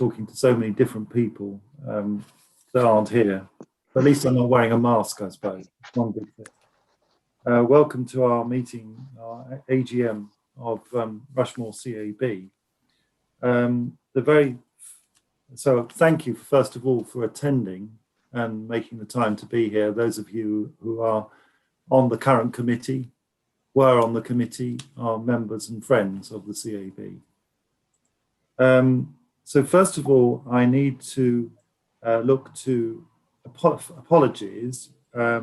talking to so many different people that aren't here. But at least I'm not wearing a mask, I suppose. One good thing. Welcome to our meeting, our AGM of Rushmore CAB. So thank you, first of all, for attending and making the time to be here. Those of you who are on the current committee, were on the committee, are members and friends of the CAB. So first of all, I need to look to apologies. I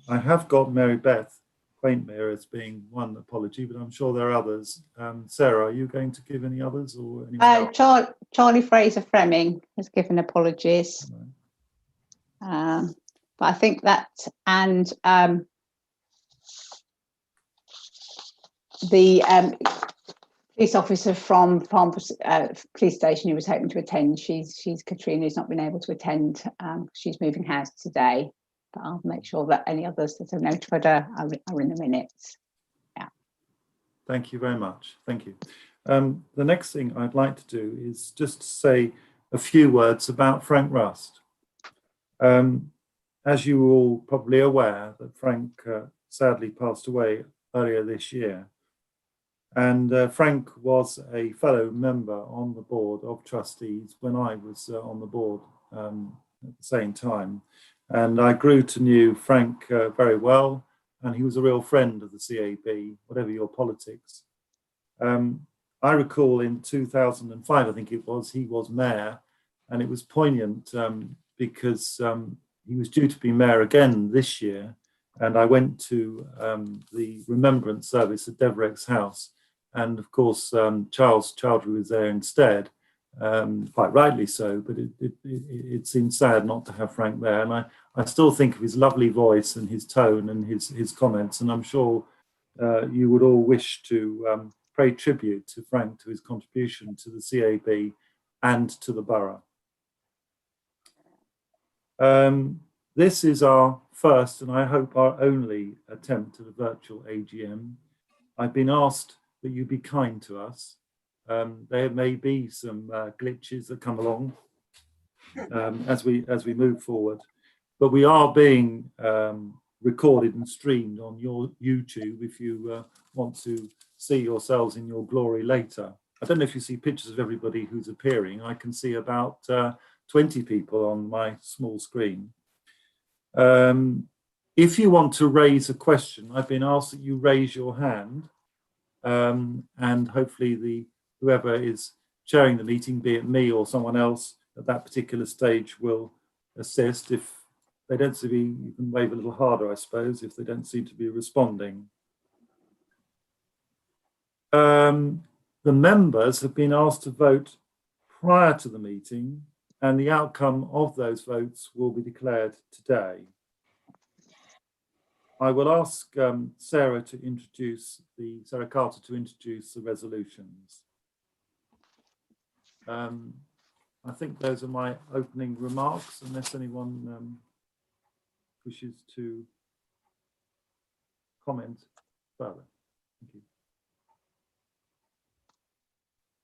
have got Mary Beth Quaintmere as being one apology, but I'm sure there are others. Sarah, are you going to give any others or anyone else? Charlie Fraser Fleming has given apologies. Right. But I think that, and the police officer from police station who was hoping to attend, she's Katrina, who's not been able to attend. She's moving house today, but I'll make sure that any others that are notified are in the minutes. Yeah. Thank you very much. Thank you. The next thing I'd like to do is just say a few words about Frank Rust. As you are all probably aware, that Frank sadly passed away earlier this year. And Frank was a fellow member on the board of trustees when I was on the board at the same time. And I grew to know Frank very well, and he was a real friend of the CAB, whatever your politics. I recall in 2005, I think it was, he was mayor, and it was poignant because he was due to be mayor again this year. And I went to the remembrance service at Deverex House. And of course, Charles Chowdhury was there instead, quite rightly so, but it seemed sad not to have Frank there. And I still think of his lovely voice and his tone and his comments, and I'm sure you would all wish to pay tribute to Frank, to his contribution to the CAB and to the borough. This is our first, and I hope our only, attempt at a virtual AGM. I've been asked that you be kind to us. There may be some glitches that come along as we move forward, but we are being recorded and streamed on your YouTube if you want to see yourselves in your glory later. I don't know if you see pictures of everybody who's appearing. I can see about 20 people on my small screen. If you want to raise a question, I've been asked that you raise your hand. And hopefully whoever is chairing the meeting, be it me or someone else at that particular stage, will assist. If they don't seem to be, you can wave a little harder, I suppose, if they don't seem to be responding. The members have been asked to vote prior to the meeting, and the outcome of those votes will be declared today. I will ask Sarah Carter to introduce the resolutions. I think those are my opening remarks, unless anyone wishes to comment further. Thank you.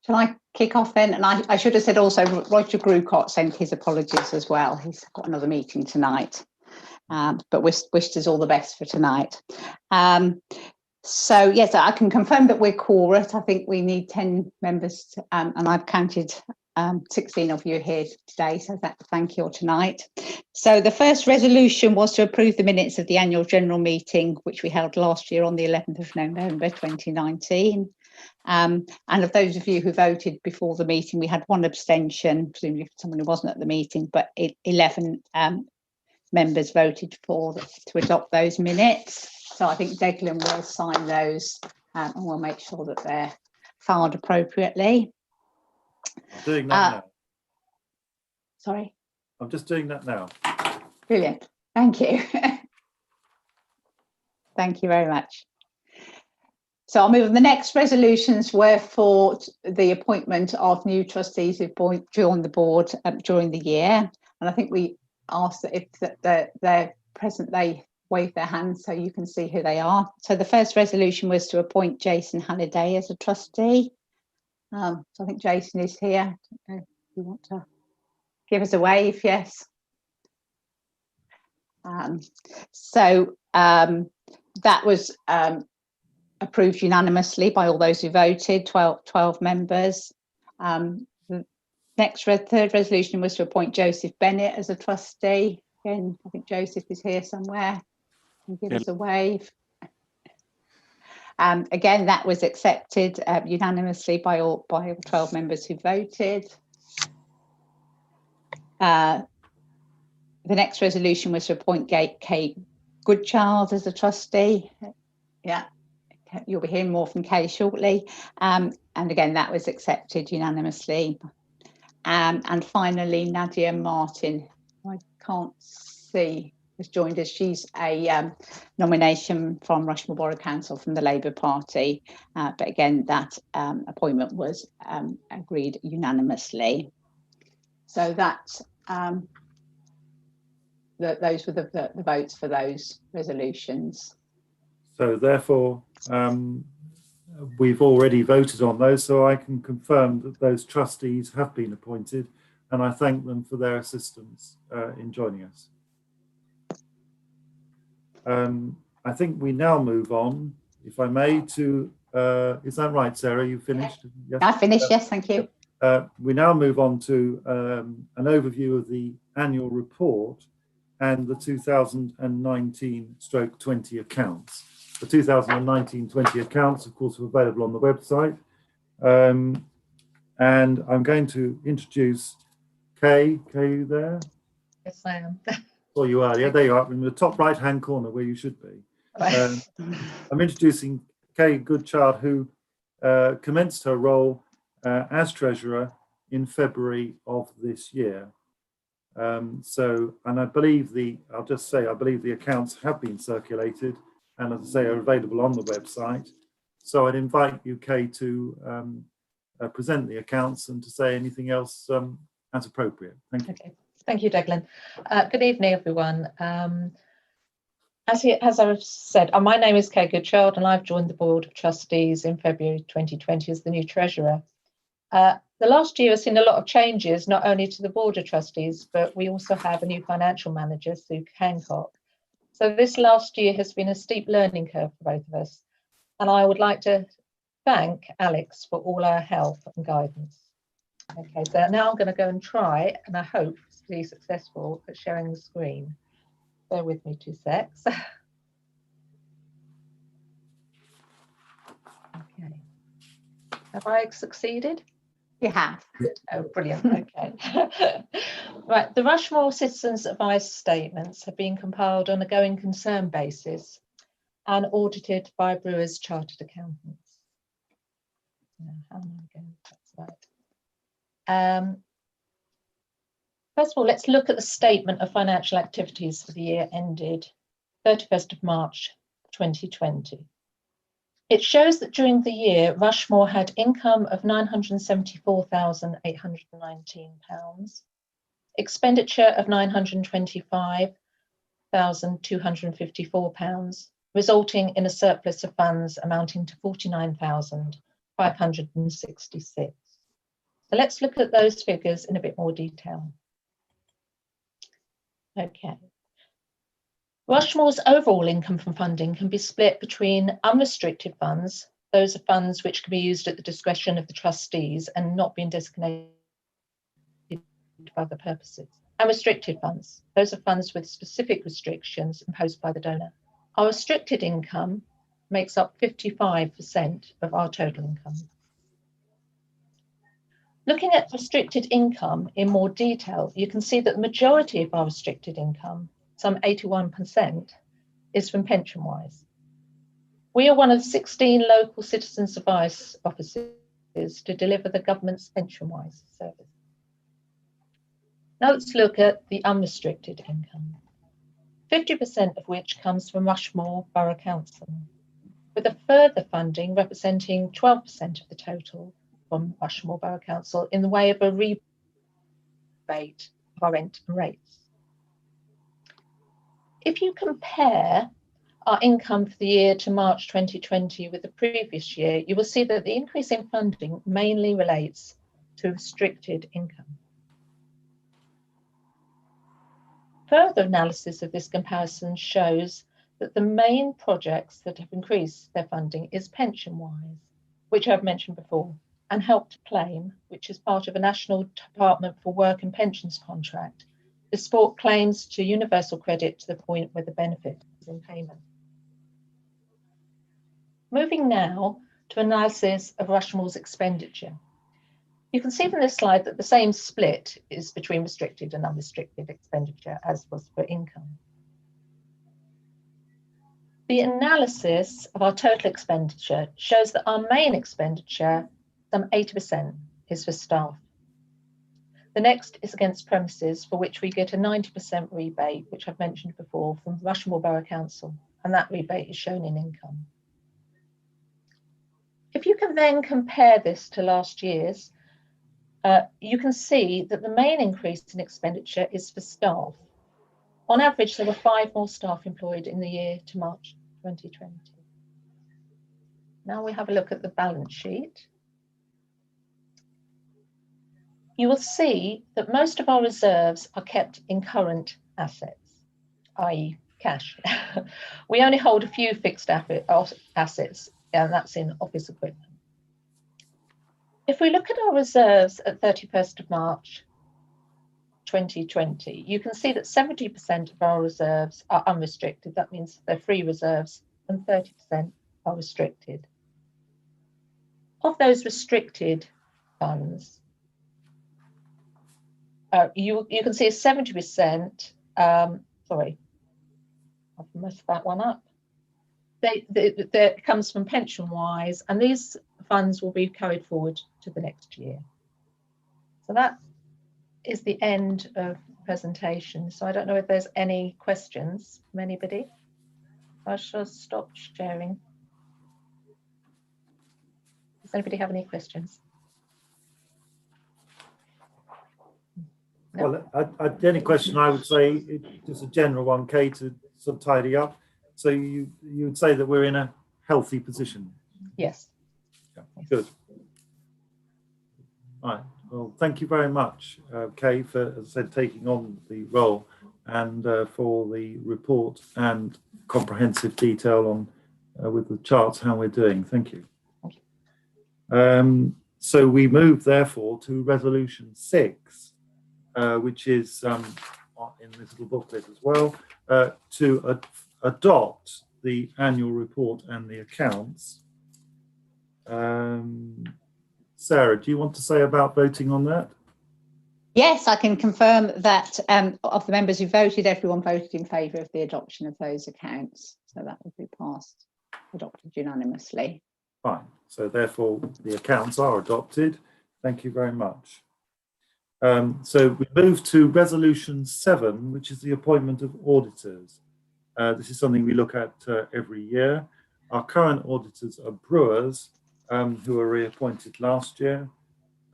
Shall I kick off then? And I should have said also, Roger Grucott sent his apologies as well. He's got another meeting tonight. But wished us all the best for tonight. So yes, I can confirm that we're quorate. I think we need 10 members, and I've counted 16 of you here today, so thank you all tonight. So the first resolution was to approve the minutes of the annual general meeting, which we held last year on the 11th of November 2019. And of those of you who voted before the meeting, we had one abstention, presumably someone who wasn't at the meeting, but 11 members voted to adopt those minutes. So I think Declan will sign those and we'll make sure that they're filed appropriately. I'm doing that now. Sorry? I'm just doing that now. Brilliant. Thank you. Thank you very much. So I'll move on. The next resolutions were for the appointment of new trustees who joined the board during the year. And I think we asked that if they're present, they wave their hands so you can see who they are. So the first resolution was to appoint Jason Halliday as a trustee. So I think Jason is here. You want to give us a wave? Yes. That was approved unanimously by all those who voted, 12 members. The third resolution was to appoint Joseph Bennett as a trustee. Again, I think Joseph is here somewhere. Can you give us a wave? Again, that was accepted unanimously by all 12 members who voted. The next resolution was to appoint Kay Goodchild as a trustee. Yeah, you'll be hearing more from Kay shortly. And again, that was accepted unanimously. And finally, Nadia Martin, I can't see, has joined us. She's a nomination from Rushmore Borough Council from the Labour Party. But again, that appointment was agreed unanimously. So that those were the votes for those resolutions. So therefore, we've already voted on those, so I can confirm that those trustees have been appointed, and I thank them for their assistance in joining us. I think we now move on, if I may, to, is that right, Sarah? You finished? Yes. I finished, yes, thank you. We now move on to an overview of the annual report and the 2019/20 accounts. The 2019/20 accounts, of course, are available on the website. And I'm going to introduce Kay. Kay, are you there? Yes, I am. Oh, you are. Yeah, there you are, in the top right-hand corner where you should be. I'm introducing Kay Goodchild, who commenced her role as treasurer in February of this year. And I believe I'll just say, I believe the accounts have been circulated and, as I say, are available on the website. So I'd invite you, Kay, to present the accounts and to say anything else as appropriate. Thank you. Okay. Thank you, Declan. Good evening, everyone. As I've said, my name is Kay Goodchild, and I've joined the Board of Trustees in February 2020 as the new treasurer. The last year has seen a lot of changes, not only to the Board of Trustees, but we also have a new financial manager, Sue Hancock. So this last year has been a steep learning curve for both of us. And I would like to thank Alex for all our help and guidance. Okay, so now I'm going to go and try, and I hope to be successful at sharing the screen. Bear with me 2 secs. Okay. Have I succeeded? You have. Oh, brilliant. Okay. Right. The Rushmore Citizens Advice Statements have been compiled on a going concern basis and audited by Brewers Chartered Accountants. How am I going? That's right. First of all, let's look at the statement of financial activities for the year ended 31st of March 2020. It shows that during the year, Rushmore had income of £974,819, expenditure of £925,254, resulting in a surplus of funds amounting to £49,566. So let's look at those figures in a bit more detail. Okay. Rushmore's overall income from funding can be split between unrestricted funds. Those are funds which can be used at the discretion of the trustees and not being designated for other purposes. And restricted funds. Those are funds with specific restrictions imposed by the donor. Our restricted income makes up 55% of our total income. Looking at restricted income in more detail, you can see that the majority of our restricted income, some 81%, is from PensionWise. We are one of 16 local citizens advice offices to deliver the government's PensionWise service. Now let's look at the unrestricted income, 50% of which comes from Rushmore Borough Council, with a further funding representing 12% of the total from Rushmore Borough Council in the way of a rebate of our rent and rates. If you compare our income for the year to March 2020 with the previous year, you will see that the increase in funding mainly relates to restricted income. further analysis of this comparison shows that the main projects that have increased their funding is pension-wise, which I've mentioned before, and Help to Claim, which is part of a National Department for Work and Pensions contract to support claims to universal credit to the point where the benefit is in payment. Moving now to analysis of Rushmore's expenditure. You can see from this slide that the same split is between restricted and unrestricted expenditure as was for income. The analysis of our total expenditure shows that our main expenditure, some 80%, is for staff. The next is against premises, for which we get a 90% rebate, which I've mentioned before, from Rushmore Borough Council, and that rebate is shown in income. If you can then compare this to last year's, you can see that the main increase in expenditure is for staff. On average, there were 5 more staff employed in the year to March 2020. Now we have a look at the balance sheet. You will see that most of our reserves are kept in current assets, i.e. cash. We only hold a few fixed assets, and that's in office equipment. If we look at our reserves at 31st of March 2020, you can see that 70% of our reserves are unrestricted. That means they're free reserves, and 30% are restricted. Of those restricted funds, you can see 70%, sorry, I've messed that one up. That comes from pension-wise, and these funds will be carried forward to the next year. So that is the end of the presentation. So I don't know if there's any questions from anybody. I shall stop sharing. Does anybody have any questions? No. Well, the only question I would say, just a general one, Kay, to sort of tidy up. So you would say that we're in a healthy position? Yes. Yeah, good. Right. Well, thank you very much, Kay, for, as I said, taking on the role and for the report and comprehensive detail on with the charts how we're doing. Thank you. Thank you. So we move therefore to resolution 6, which is in this little booklet as well, to adopt the annual report and the accounts. Sarah, do you want to say about voting on that? Yes, I can confirm that of the members who voted, everyone voted in favour of the adoption of those accounts. So that will be passed, adopted unanimously. Fine. So therefore the accounts are adopted. Thank you very much. So we move to resolution 7, which is the appointment of auditors. This is something we look at every year. Our current auditors are Brewers, who were reappointed last year.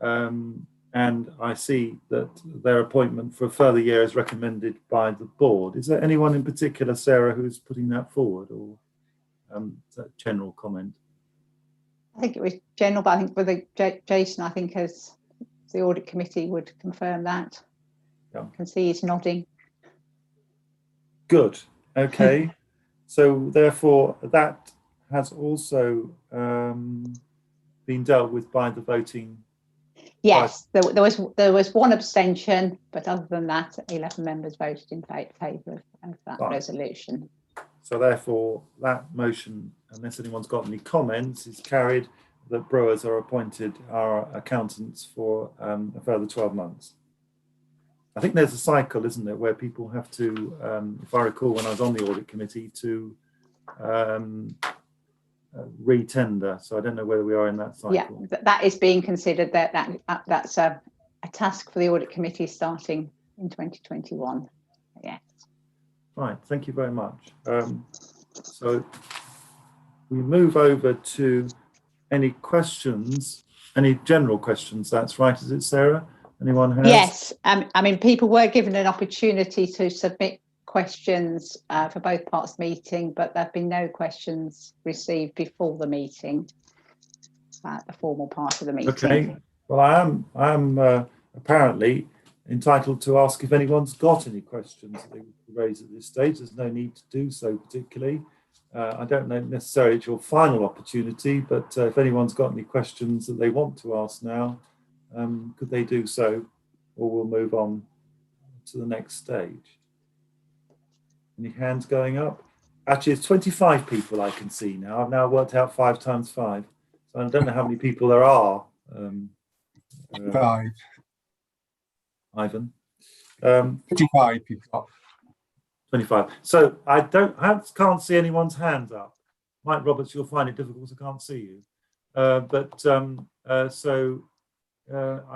And I see that their appointment for a further year is recommended by the board. Is there anyone in particular, Sarah, who is putting that forward, or is that a general comment? I think it was general, but I think for Jason, I think as the audit committee would confirm that. Yeah. I can see he's nodding. Good. Okay. So therefore, that has also been dealt with by the voting. Yes, there was one abstention, but other than that, 11 members voted in favour of that resolution. So therefore, that motion, unless anyone's got any comments, is carried. That Brewers are appointed our accountants for a further 12 months. I think there's a cycle, isn't there, where people have to, if I recall when I was on the audit committee, to re-tender. So I don't know whether we are in that cycle. Yeah, that is being considered. That's a task for the audit committee starting in 2021. Yes. Right, thank you very much. So we move over to any questions, any general questions. That's right, is it, Sarah? Anyone has? Yes, I mean, people were given an opportunity to submit questions for both parts of the meeting, but there have been no questions received before the meeting, the formal part of the meeting. Okay, well, I am apparently entitled to ask if anyone's got any questions that they want to raise at this stage. There's no need to do so particularly. I don't know necessarily it's your final opportunity, but if anyone's got any questions that they want to ask now, could they do so, or we'll move on to the next stage. Any hands going up? Actually, it's 25 people I can see now. I've now worked out 5 times 5. So I don't know how many people there are. 5. Ivan. 25 people. 25. So I can't see anyone's hands up. Mike Roberts, you'll find it difficult. I can't see you. I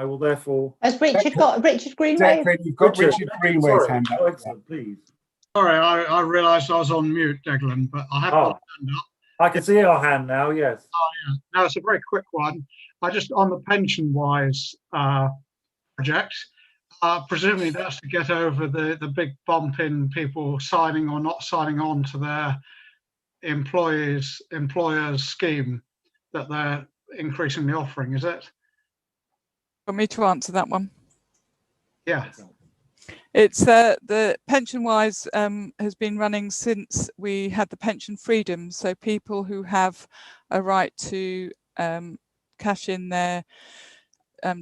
will therefore. Has Richard got Richard Greenway? You've got Richard Greenway's hand up. Oh, excellent, please. Sorry, I realised I was on mute, Declan, but I have got a hand up. I can see your hand now, yes. Oh, yeah. No, it's a very quick one. I just, on the pension-wise project, presumably that's to get over the big bump in people signing or not signing on to their employers' scheme that they're increasingly offering, is it? Want me to answer that one? Yeah. It's the pension-wise has been running since we had the pension freedom. So people who have a right to cash in their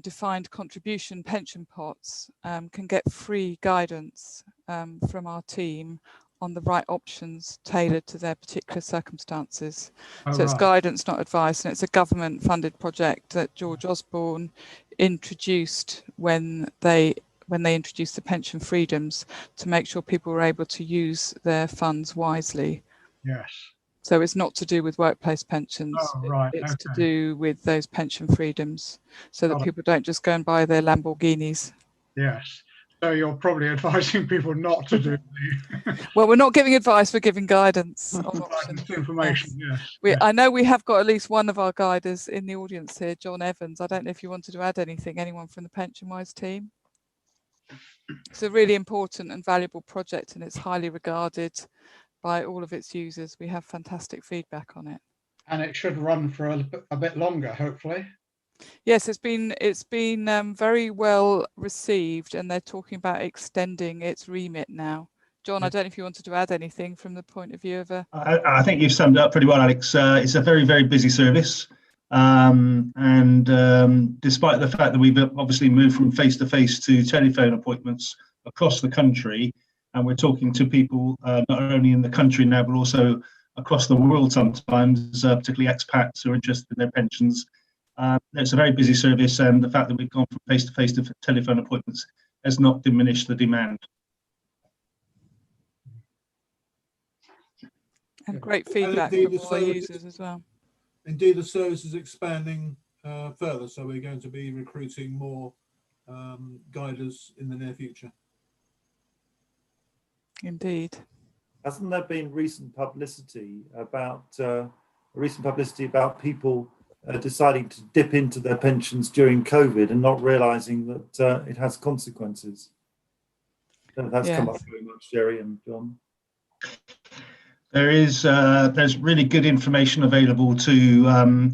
defined contribution pension pots can get free guidance from our team on the right options tailored to their particular circumstances. Oh, so it's right. guidance, not advice, and it's a government-funded project that George Osborne introduced when they introduced the pension freedoms to make sure people were able to use their funds wisely. Yes. So it's not to do with workplace pensions. Oh, right. It's to Okay. do with those pension freedoms so that Got it. people don't just go and buy their Lamborghinis. Yes. So you're probably advising people not to do Well, we're not giving advice, we're giving guidance on options. the information. Yes. I know we have got at least one of our guiders in the audience here, John Evans. I don't know if you wanted to add anything, anyone from the PensionWise team? It's a really important and valuable project and it's highly regarded by all of its users. We have fantastic feedback on it. And it should run for a bit longer, hopefully. Yes, it's been very well received and they're talking about extending its remit now. John, I don't know if you wanted to add anything from the point of view of a... I think you've summed it up pretty well, Alex. It's a very, very busy service. Despite the fact that we've obviously moved from face-to-face to telephone appointments across the country, and we're talking to people not only in the country now, but also across the world sometimes, particularly expats who are interested in their pensions. It's a very busy service, and the fact that we've gone from face-to-face to telephone appointments has not diminished the demand. And great feedback from all the users as well. Indeed, the service is expanding further, so we're going to be recruiting more guiders in the near future. Indeed. Hasn't there been recent publicity about people deciding to dip into their pensions during COVID and not realising that it has consequences? I don't know if that's come up very much, Jerry and John. There's really good information available to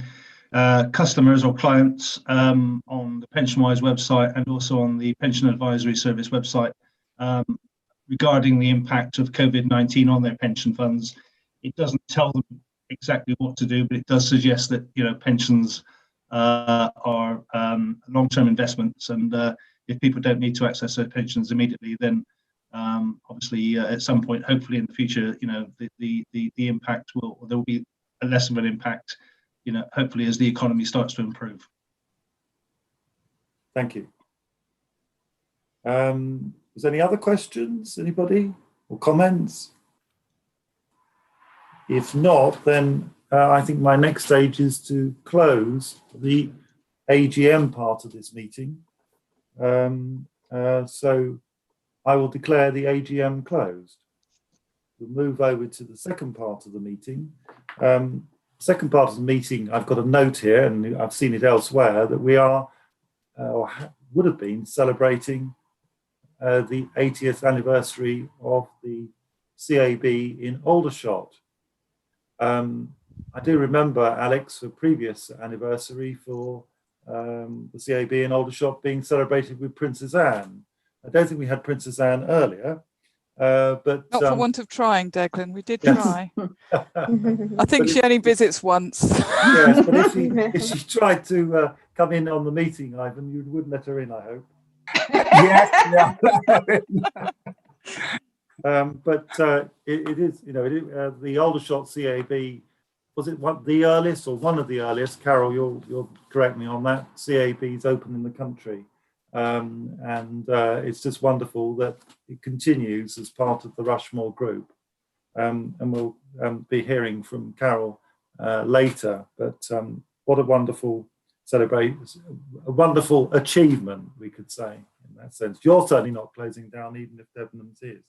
customers or clients on the PensionWise website and also on the Pension Advisory Service website regarding the impact of COVID-19 on their pension funds. It doesn't tell them exactly what to do, but it does suggest that pensions are long-term investments, and if people don't need to access their pensions immediately, then obviously at some point, hopefully in the future, the impact there will be a less of an impact, hopefully as the economy starts to improve. Thank you. Is there any other questions, anybody, or comments? If not, then I think my next stage is to close the AGM part of this meeting. So I will declare the AGM closed. We'll move over to the second part of the meeting. Second part of the meeting, I've got a note here, and I've seen it elsewhere, that we are, or would have been, celebrating the 80th anniversary of the CAB in Aldershot. I do remember, Alex, a previous anniversary for the CAB in Aldershot being celebrated with Princess Anne. I don't think we had Princess Anne earlier, but Not for want of trying, Declan. We did yes. try. I think she only visits once. Yes, but if she tried to come in on the meeting, Ivan, you wouldn't let her in, I hope. Yes, yeah. But it is, you know, the Aldershot CAB, was it the earliest or one of the earliest? Carol, you'll correct me on that. CAB is open in the country, and it's just wonderful that it continues as part of the Rushmore Group. And we'll be hearing from Carol later. But what a wonderful celebration, a wonderful achievement, we could say, in that sense. You're certainly not closing down, even if Debenhams is.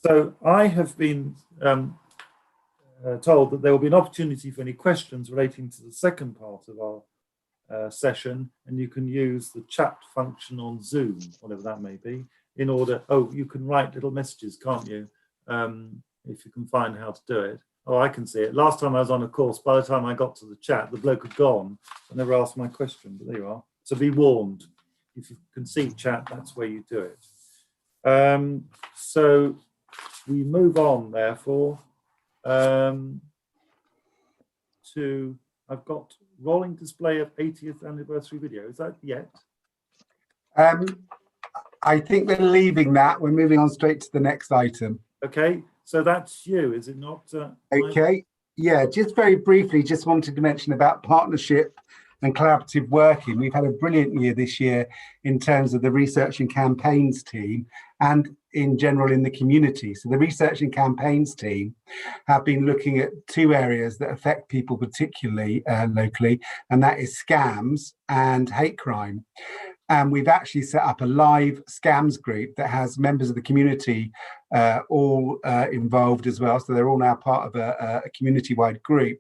So I have been told that there will be an opportunity for any questions relating to the second part of our session, and you can use the chat function on Zoom, whatever that may be, in order, you can write little messages, can't you? If you can find how to do it. Oh, I can see it. Last time I was on a course, by the time I got to the chat, the bloke had gone. I never asked my question, but there you are. So be warned. If you can see chat, that's where you do it. So we move on, therefore, to, I've got rolling display of 80th anniversary video. Is that yet? I think we're leaving that. We're moving on straight to the next item. Okay, so that's you, is it not? Okay, yeah, just very briefly, just wanted to mention about partnership and collaborative working. We've had a brilliant year this year in terms of the research and campaigns team and in general in the community. So the research and campaigns team have been looking at two areas that affect people particularly locally, and that is scams and hate crime. And we've actually set up a live scams group that has members of the community all involved as well. So they're all now part of a community-wide group,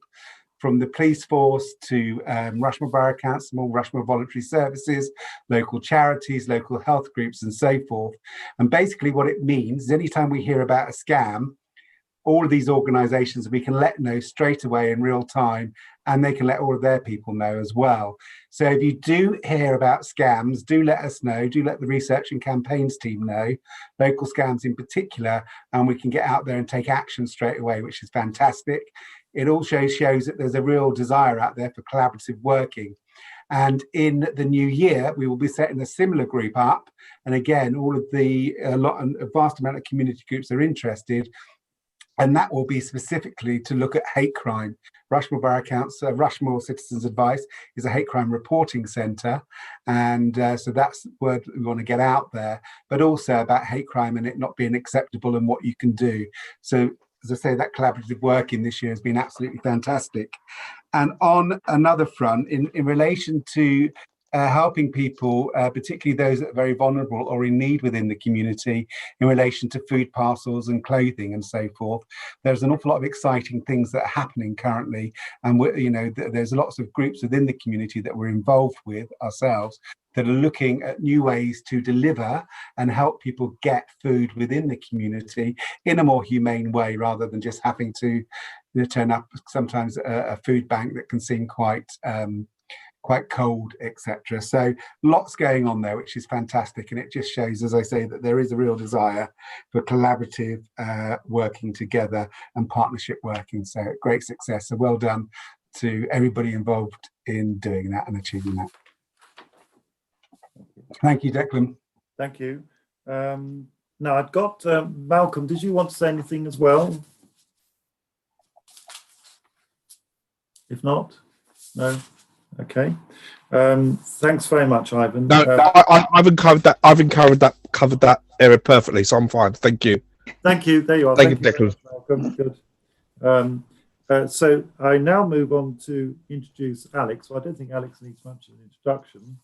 from the police force to Rushmore Borough Council, Rushmore Voluntary Services, local charities, local health groups, and so forth. And basically what it means is anytime we hear about a scam, all of these organisations, we can let know straight away in real time, and they can let all of their people know as well. So if you do hear about scams, do let us know, do let the research and campaigns team know, local scams in particular, and we can get out there and take action straight away, which is fantastic. It also shows that there's a real desire out there for collaborative working. And in the new year, we will be setting a similar group up. And again, all of a vast amount of community groups are interested. And that will be specifically to look at hate crime. Rushmore Borough Council, Rushmore Citizens Advice is a hate crime reporting centre. And so that's the word we want to get out there, but also about hate crime and it not being acceptable and what you can do. So as I say, that collaborative working this year has been absolutely fantastic. And on another front, in relation to helping people, particularly those that are very vulnerable or in need within the community, in relation to food parcels and clothing and so forth. There's an awful lot of exciting things that are happening currently, and there's lots of groups within the community that we're involved with ourselves that are looking at new ways to deliver and help people get food within the community in a more humane way, rather than just having to turn up sometimes a food bank that can seem quite cold, etc. So lots going on there, which is fantastic, and it just shows, as I say, that there is a real desire for collaborative working together and partnership working. So great success. So well done to everybody involved in doing that and achieving that. Thank you, Declan. Thank you. Now I've got Malcolm. Did you want to say anything as well? If not, no. Okay. Thanks very much, Ivan. No, I haven't covered that. I've covered that area perfectly, so I'm fine. Thank you. Thank you. There you are. Thank you, Declan. Malcolm. Good. So I now move on to introduce Alex. Well, I don't think Alex needs much of an introduction.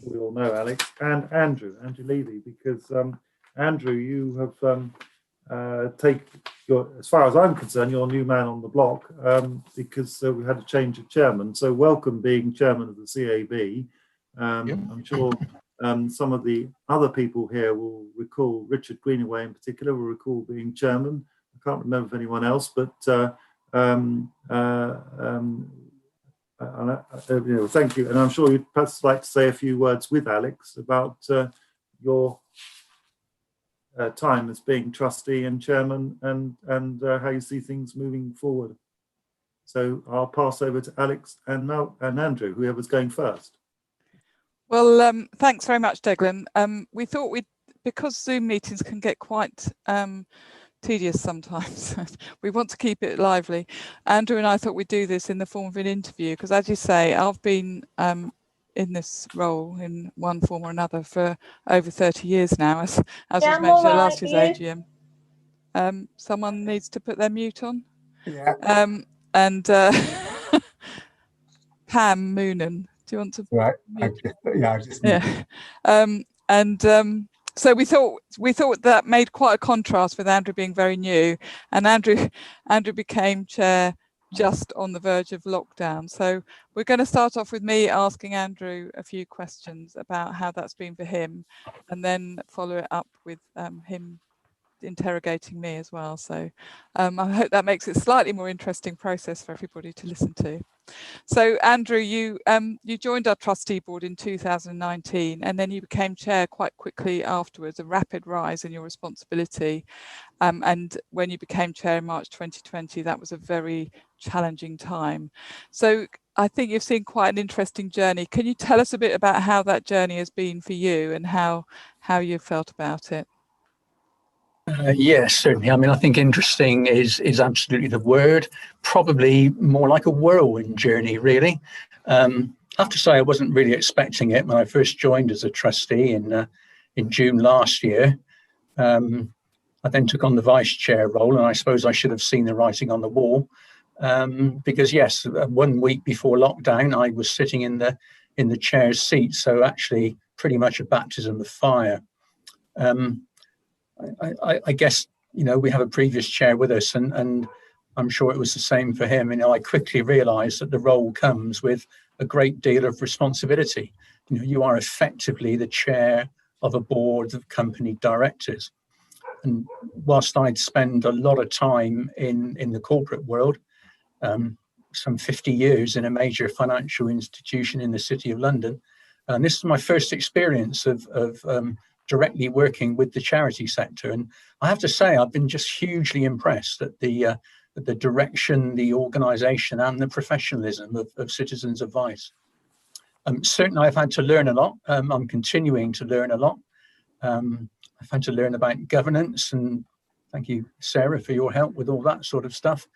We all know Alex and Andrew Levy, because Andrew, you have as far as I'm concerned, you're a new man on the block, because we had a change of chairman. So welcome being chairman of the CAB. Yep. I'm sure some of the other people here will recall, Richard Greenaway in particular will recall being chairman. I can't remember if anyone else, but thank you. And I'm sure you'd perhaps like to say a few words with Alex about your time as being trustee and chairman, and how you see things moving forward. So I'll pass over to Alex and Andrew, whoever's going first. Well, thanks very much, Declan. We thought because Zoom meetings can get quite tedious sometimes, we want to keep it lively. Andrew and I thought we'd do this in the form of an interview, because as you say, I've been in this role in one form or another for over 30 years now, as was mentioned at last year's AGM. Someone needs to put their mute on. Yeah. And Pam Moonan, do you want to? Right. So we thought that made quite a contrast with Andrew being very new, and Andrew became chair just on the verge of lockdown. So we're going to start off with me asking Andrew a few questions about how that's been for him, and then follow it up with him interrogating me as well. So I hope that makes it a slightly more interesting process for everybody to listen to. So Andrew, you joined our trustee board in 2019, and then you became chair quite quickly afterwards, a rapid rise in your responsibility. And when you became chair in March 2020, that was a very challenging time. So I think you've seen quite an interesting journey. Can you tell us a bit about how that journey has been for you and how you felt about it? Yes, certainly. I mean, I think interesting is absolutely the word. Probably more like a whirlwind journey, really. I have to say, I wasn't really expecting it when I first joined as a trustee in June last year. I then took on the vice chair role, and I suppose I should have seen the writing on the wall, because yes, 1 week before lockdown, I was sitting in the chair's seat. So actually, pretty much a baptism of fire. I guess, we have a previous chair with us, and I'm sure it was the same for him. I quickly realized that the role comes with a great deal of responsibility. You are effectively the chair of a board of company directors. And whilst I'd spend a lot of time in the corporate world, some 50 years in a major financial institution in the City of London, and this is my first experience of directly working with the charity sector. And I have to say, I've been just hugely impressed at the direction, the organisation and the professionalism of Citizens Advice. Certainly I've had to learn a lot. I'm continuing to learn a lot. I've had to learn about governance, and thank you, Sarah, for your help with all that sort of stuff.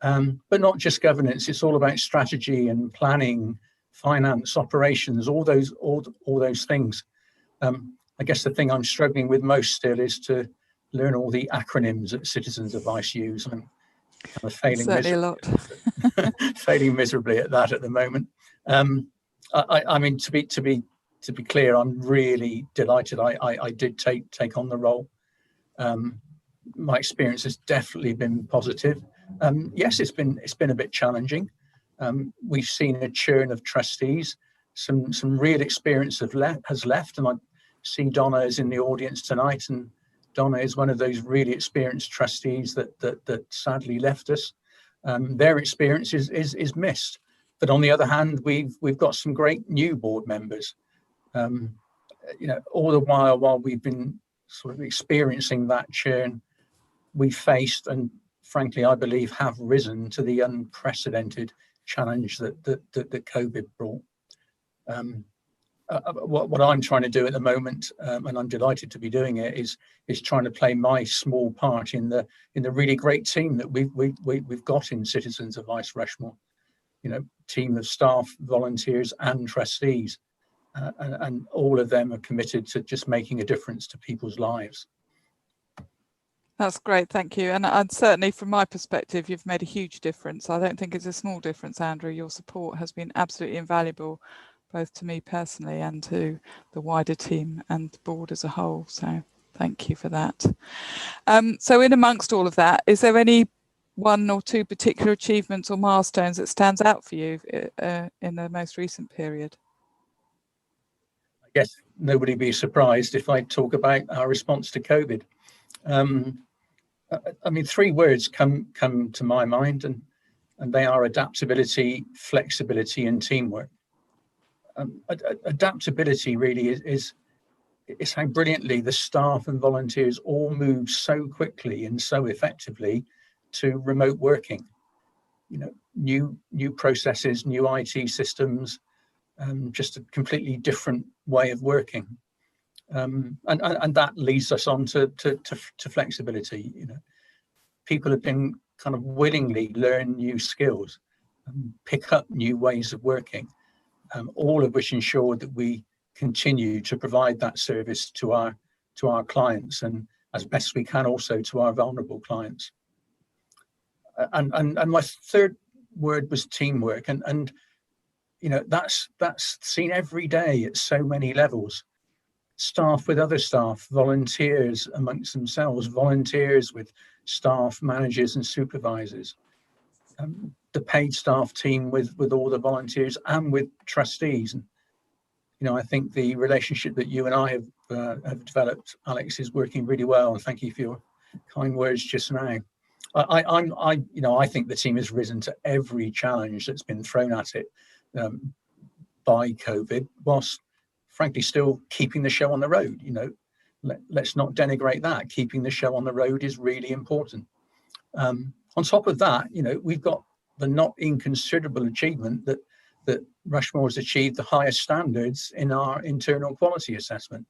But not just governance, it's all about strategy and planning, finance, operations, all those things. I guess the thing I'm struggling with most still is to learn all the acronyms that Citizens Advice use. I'm kind of failing miserably at that at the moment. I mean, to be clear, I'm really delighted. I did take on the role. My experience has definitely been positive. Yes, it's been a bit challenging. We've seen a churn of trustees. Some real experience has left, and I see Donna is in the audience tonight, and Donna is one of those really experienced trustees that sadly left us. Their experience is missed. But on the other hand, we've got some great new board members. All the while we've been sort of experiencing that churn, we faced, and frankly, I believe have risen to the unprecedented challenge that COVID brought. What I'm trying to do at the moment, and I'm delighted to be doing it, is trying to play my small part in the really great team that we've got in Citizens Advice Rushmore. Team of staff, volunteers, and trustees, and all of them are committed to just making a difference to people's lives. That's great, thank you. And certainly from my perspective, you've made a huge difference. I don't think it's a small difference, Andrew. Your support has been absolutely invaluable, both to me personally and to the wider team and the board as a whole. So thank you for that. So in amongst all of that, is there any one or two particular achievements or milestones that stands out for you in the most recent period? I guess nobody be surprised if I talk about our response to COVID. I mean, three words come to my mind, and and they are adaptability, flexibility, and teamwork. Adaptability really is how brilliantly the staff and volunteers all move so quickly and so effectively to remote working. New processes, new IT systems, just a completely different way of working. And that leads us on to flexibility. People have been kind of willingly learn new skills, pick up new ways of working, all of which ensure that we continue to provide that service to our clients, and as best we can also to our vulnerable clients. And my third word was teamwork, and that's seen every day at so many levels. Staff with other staff, volunteers amongst themselves, volunteers with staff, managers and supervisors, the paid staff team with all the volunteers and with trustees. And I think the relationship that you and I have developed, Alex, is working really well, and thank you for your kind words just now. I think the team has risen to every challenge that's been thrown at it by COVID, whilst frankly still keeping the show on the road. Let's not denigrate that. Keeping the show on the road is really important. On top of that, we've got the not inconsiderable achievement that Rushmore has achieved the highest standards in our internal quality assessment,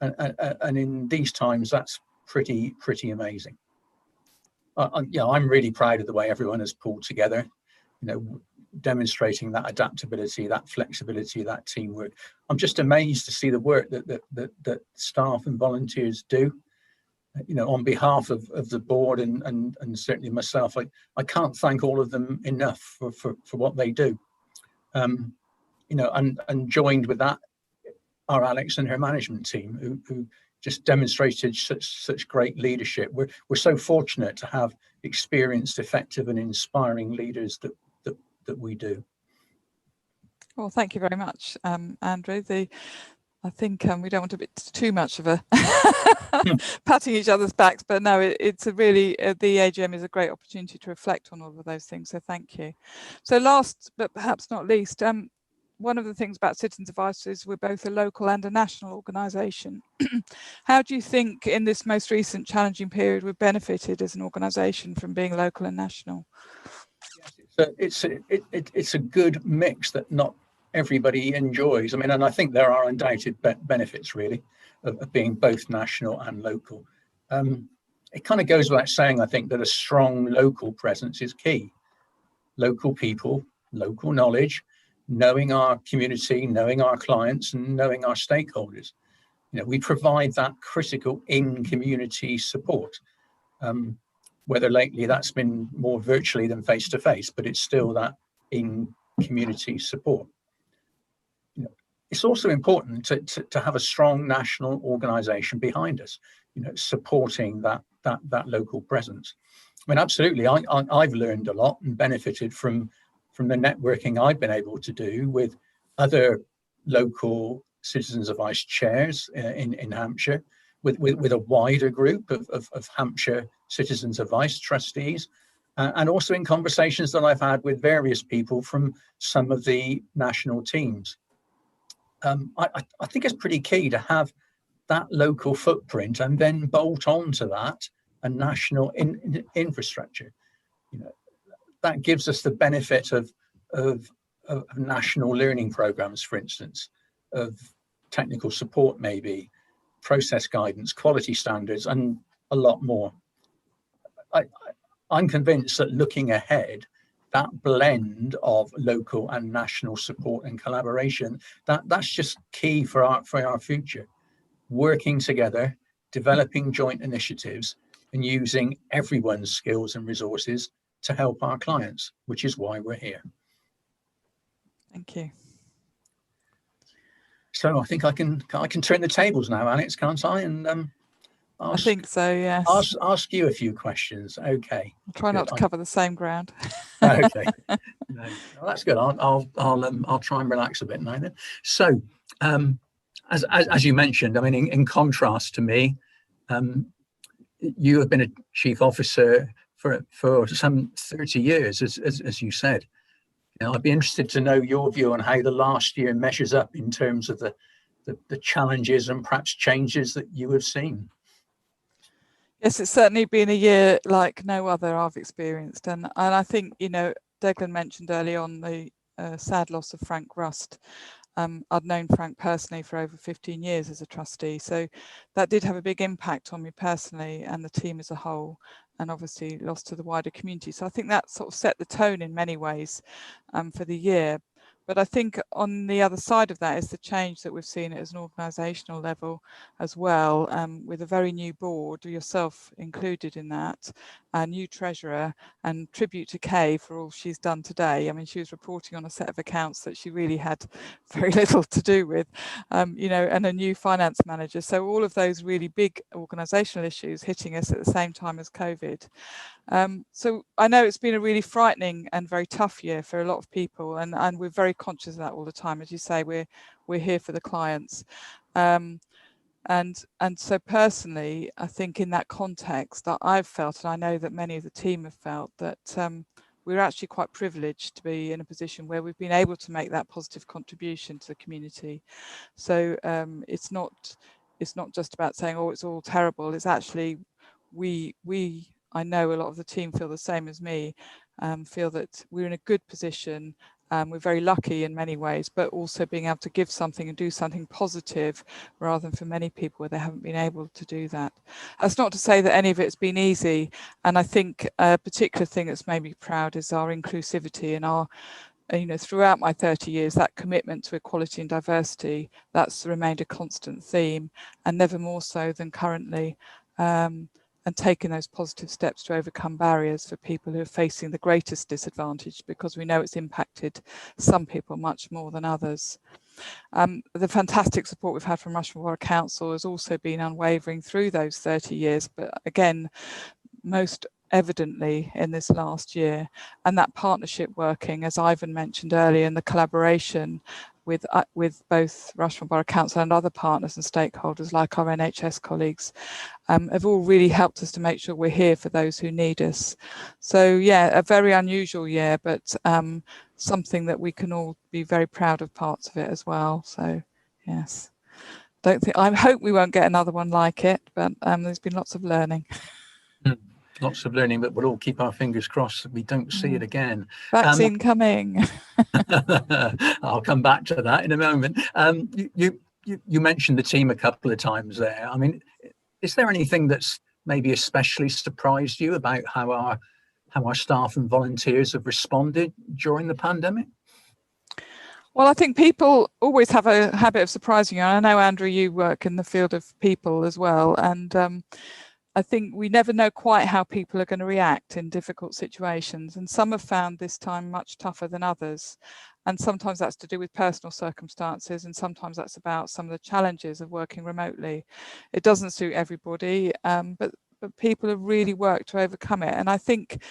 and in these times that's pretty amazing. I'm really proud of the way everyone has pulled together, demonstrating that adaptability, that flexibility, that teamwork. I'm just amazed to see the work that staff and volunteers do. On behalf of the board and certainly myself, I can't thank all of them enough for what they do. And joined with that are Alex and her management team, who just demonstrated such great leadership. We're so fortunate to have experienced, effective and inspiring leaders that we do. Well, thank you very much, Andrew. I think we don't want to be too much of a patting each other's backs, but no, it's a really, the AGM is a great opportunity to reflect on all of those things, so thank you. So last, but perhaps not least, one of the things about Citizens Advice is we're both a local and a national organisation. How do you think in this most recent challenging period we've benefited as an organisation from being local and national? It's a good mix that not everybody enjoys. And I think there are undoubted benefits really of being both national and local. It kind of goes without saying, I think, that a strong local presence is key. Local people, local knowledge, knowing our community, knowing our clients and knowing our stakeholders. We provide that critical in-community support. Whether lately that's been more virtually than face-to-face, but it's still that in-community support. It's also important to have a strong national organisation behind us, supporting that local presence. Absolutely, I've learned a lot and benefited from the networking I've been able to do with other local Citizens Advice chairs in Hampshire, with a wider group of Hampshire Citizens Advice trustees, and also in conversations that I've had with various people from some of the national teams. I think it's pretty key to have that local footprint and then bolt onto that a national infrastructure. That gives us the benefit of national learning programs, for instance, of technical support, maybe process guidance, quality standards, and a lot more. I'm convinced that looking ahead, that blend of local and national support and collaboration, that's just key for our future. Working together, developing joint initiatives, and using everyone's skills and resources to help our clients, which is why we're here. Thank you. So I think I can turn the tables now, Alex, can't I? And I think so, yes. Ask you a few questions. Okay. I'll try not to cover the same ground. Okay. No, well, that's good. I'll try and relax a bit now then. So, as you mentioned, in contrast to me, you have been a chief officer for some 30 years, as you said. Now, I'd be interested to know your view on how the last year measures up in terms of the challenges and perhaps changes that you have seen. Yes, it's certainly been a year like no other I've experienced. And I think, you know, Declan mentioned early on the sad loss of Frank Rust. I'd known Frank personally for over 15 years as a trustee. So that did have a big impact on me personally and the team as a whole, and obviously lost to the wider community. So I think that sort of set the tone in many ways for the year. But I think on the other side of that is the change that we've seen at an organisational level as well, with a very new board, yourself included in that, a new treasurer, and tribute to Kay for all she's done today. I mean, she was reporting on a set of accounts that she really had very little to do with, you know, and a new finance manager. So all of those really big organisational issues hitting us at the same time as COVID. So I know it's been a really frightening and very tough year for a lot of people, and we're very conscious of that all the time. As you say, we're here for the clients. And so personally, I think in that context that I've felt, and I know that many of the team have felt, that we're actually quite privileged to be in a position where we've been able to make that positive contribution to the community. So it's not just about saying, oh, it's all terrible. It's actually I know a lot of the team feel the same as me, feel that we're in a good position. We're very lucky in many ways, but also being able to give something and do something positive rather than for many people where they haven't been able to do that. That's not to say that any of it's been easy. And I think a particular thing that's made me proud is our inclusivity and our, you know, throughout my 30 years, that commitment to equality and diversity, that's remained a constant theme, and never more so than currently. And taking those positive steps to overcome barriers for people who are facing the greatest disadvantage, because we know it's impacted some people much more than others. The fantastic support we've had from Rushmore Borough Council has also been unwavering through those 30 years, but again, most evidently in this last year, and that partnership working, as Ivan mentioned earlier, and the collaboration with both Rushmore Borough Council and other partners and stakeholders like our NHS colleagues, have all really helped us to make sure we're here for those who need us. So yeah, a very unusual year, but something that we can all be very proud of parts of it as well. So yes, I hope we won't get another one like it, but there's been lots of learning. Lots of learning, but we'll all keep our fingers crossed that we don't see it again. Vaccine coming. I'll come back to that in a moment. You mentioned the team a couple of times there. I mean, is there anything that's maybe especially surprised you about how our staff and volunteers have responded during the pandemic? Well, I think people always have a habit of surprising you. I know, Andrew, you work in the field of people as well, and I think we never know quite how people are going to react in difficult situations, and some have found this time much tougher than others, and sometimes that's to do with personal circumstances, and sometimes that's about some of the challenges of working remotely. It doesn't suit everybody, but people have really worked to overcome it. And I think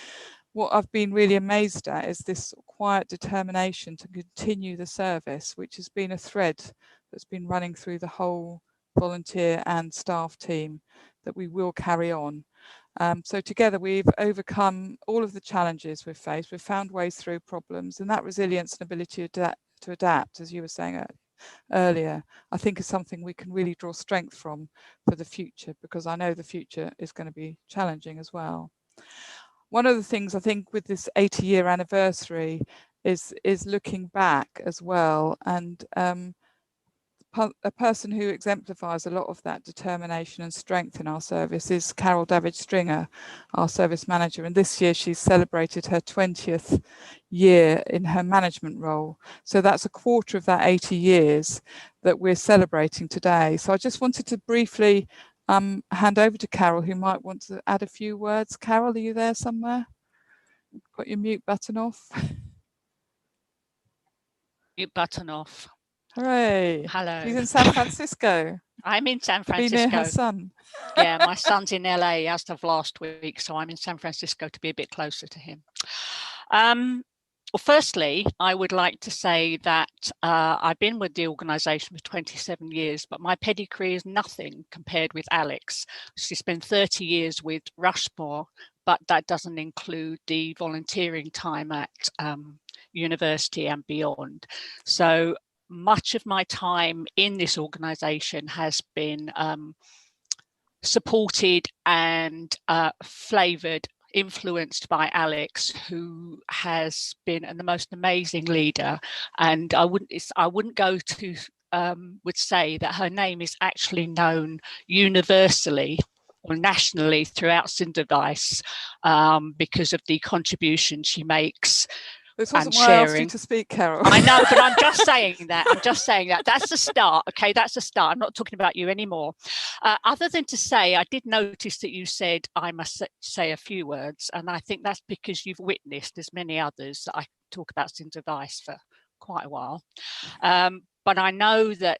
what I've been really amazed at is this quiet determination to continue the service, which has been a thread that's been running through the whole volunteer and staff team, that we will carry on. So together we've overcome all of the challenges we've faced. We've found ways through problems, and that resilience and ability to adapt, as you were saying earlier, I think is something we can really draw strength from for the future, because I know the future is going to be challenging as well. One of the things I think with this 80-year anniversary is looking back as well, and a person who exemplifies a lot of that determination and strength in our service is Carol Davidge-Stringer, our service manager. And this year she's celebrated her 20th year in her management role. So that's a quarter of that 80 years that we're celebrating today. So I just wanted to briefly hand over to Carol, who might want to add a few words. Carol, are you there somewhere? Got your mute button off? Mute button off. Hooray. Hello. She's in San Francisco. I'm in San Be Francisco. near her son. Yeah, my son's in LA as of last week, so I'm in San Francisco to be a bit closer to him. Well, firstly, I would like to say that I've been with the organisation for 27 years, but my pedigree is nothing compared with Alex. She spent 30 years with Rushmore, but that doesn't include the volunteering time at university and beyond. So much of my time in this organisation has been supported and flavoured, influenced by Alex, who has been the most amazing leader. And I wouldn't go to would say that her name is actually known universally or nationally throughout Syndevice because of the contribution she makes. This wasn't and why I asked you sharing. to speak, Carol. I know, but I'm just saying that. I'm just saying that. That's the start. Okay, that's the start. I'm not talking about you anymore. Other than to say, I did notice that you said I must say a few words, and I think that's because you've witnessed, as many others, that I talk about Syndevice for quite a while. But I know that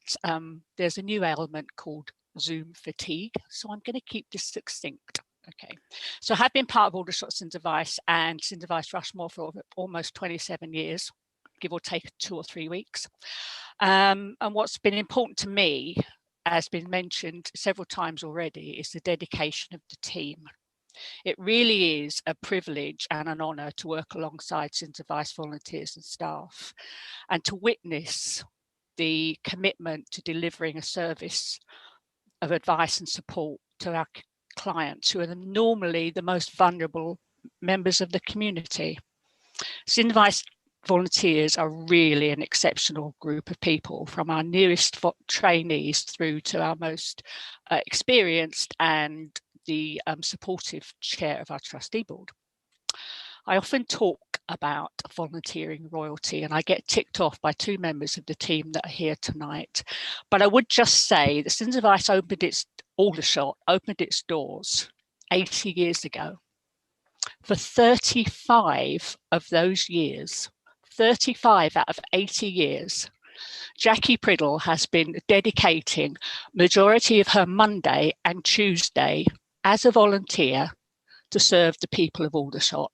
there's a new element called Zoom fatigue, so I'm going to keep this succinct. Okay, so I have been part of Aldershot Syndevice and Syndevice Rushmore for almost 27 years, give or take 2 or 3 weeks. And what's been important to me, as been mentioned several times already, is the dedication of the team. It really is a privilege and an honour to work alongside Syndevice volunteers and staff, and to witness the commitment to delivering a service of advice and support to our clients, who are normally the most vulnerable members of the community. Syndevice volunteers are really an exceptional group of people, from our newest trainees through to our most experienced and the supportive chair of our trustee board. I often talk about volunteering royalty, and I get ticked off by 2 members of the team that are here tonight. But I would just say that Syndevice Aldershot opened its doors 80 years ago. For 35 of those years, 35 out of 80 years, Jackie Priddle has been dedicating majority of her Monday and Tuesday as a volunteer to serve the people of Aldershot.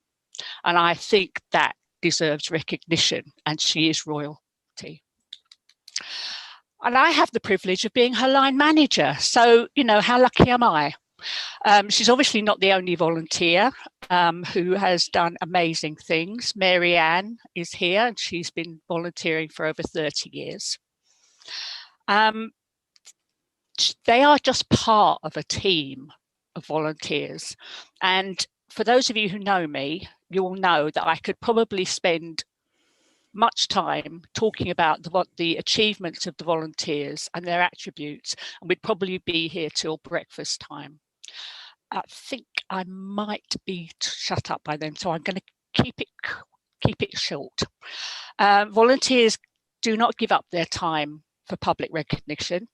And I think that deserves recognition, and she is royalty. And I have the privilege of being her line manager. So, you know, how lucky am I? She's obviously not the only volunteer who has done amazing things. Mary Ann is here, and she's been volunteering for over 30 years. They are just part of a team of volunteers. And for those of you who know me, you will know that I could probably spend much time talking about the achievements of the volunteers and their attributes, and we'd probably be here till breakfast time. I think I might be shut up by then, so I'm going to keep it short. Volunteers do not give up their time for public recognition,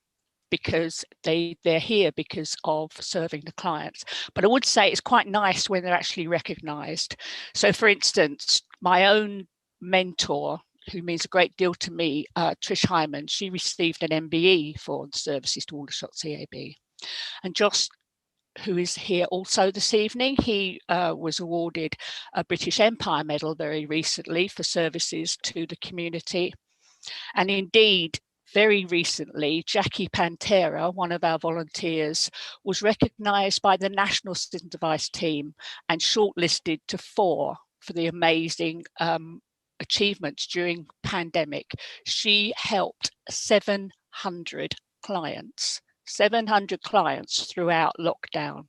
because they're here because of serving the clients. But I would say it's quite nice when they're actually recognised. So, for instance, my own mentor, who means a great deal to me, Trish Hyman, she received an MBE for the services to Aldershot CAB. And Josh, who is here also this evening, he was awarded a British Empire Medal very recently for services to the community. And indeed, very recently, Jackie Pantera, one of our volunteers, was recognised by the National Syndevice team and shortlisted to 4 for the amazing achievements during pandemic. She helped 700 clients throughout lockdown.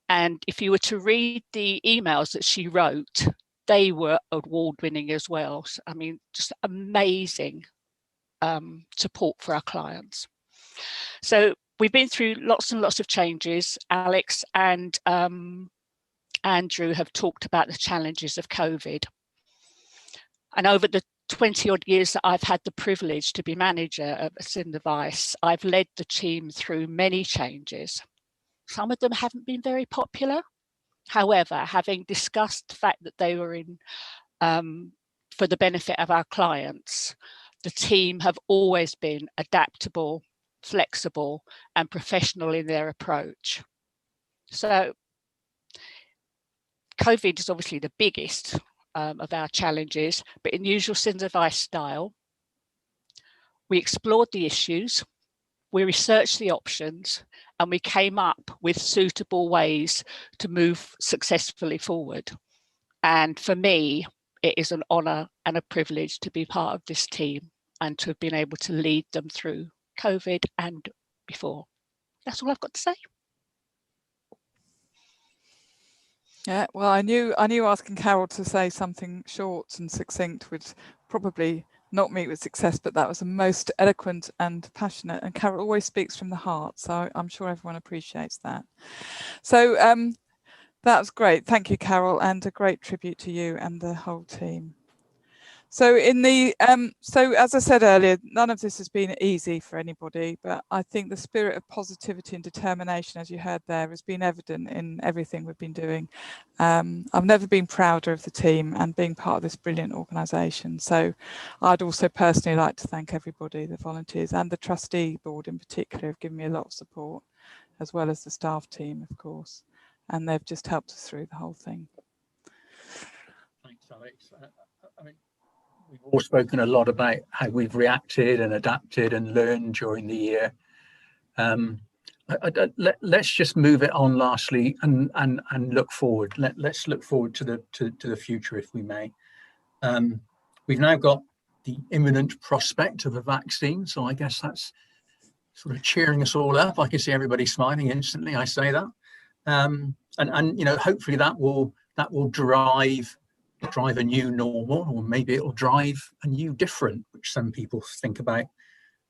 And if you were to read the emails that she wrote, they were award-winning as well. So, I mean, just amazing support for our clients. So we've been through lots and lots of changes. Alex and Andrew have talked about the challenges of COVID. And over the 20 odd years that I've had the privilege to be manager of Syndevice, I've led the team through many changes. Some of them haven't been very popular. However, having discussed the fact that they were in for the benefit of our clients, the team have always been adaptable, flexible, and professional in their approach. So COVID is obviously the biggest of our challenges, but in usual Citizens Advice style, we explored the issues, we researched the options, and we came up with suitable ways to move successfully forward. And for me, it is an honour and a privilege to be part of this team and to have been able to lead them through COVID and before. That's all I've got to say. Yeah, well, I knew asking Carol to say something short and succinct would probably not meet with success, but that was the most eloquent and passionate, and Carol always speaks from the heart, so I'm sure everyone appreciates that. So that was great. Thank you, Carol, and a great tribute to you and the whole team. So in the so as I said earlier, none of this has been easy for anybody, but I think the spirit of positivity and determination, as you heard there, has been evident in everything we've been doing. I've never been prouder of the team and being part of this brilliant organisation. So I'd also personally like to thank everybody, the volunteers and the trustee board in particular, have given me a lot of support, as well as the staff team, of course, and they've just helped us through the whole thing. Thanks, Alex. I mean, we've all spoken a lot about how we've reacted and adapted and learned during the year. Let's just move it on lastly and look forward. Let's look forward to the future, if we may. We've now got the imminent prospect of a vaccine, so I guess that's sort of cheering us all up. I can see everybody smiling instantly. I say that, and you know, hopefully that will drive a new normal, or maybe it'll drive a new different, which some people think about.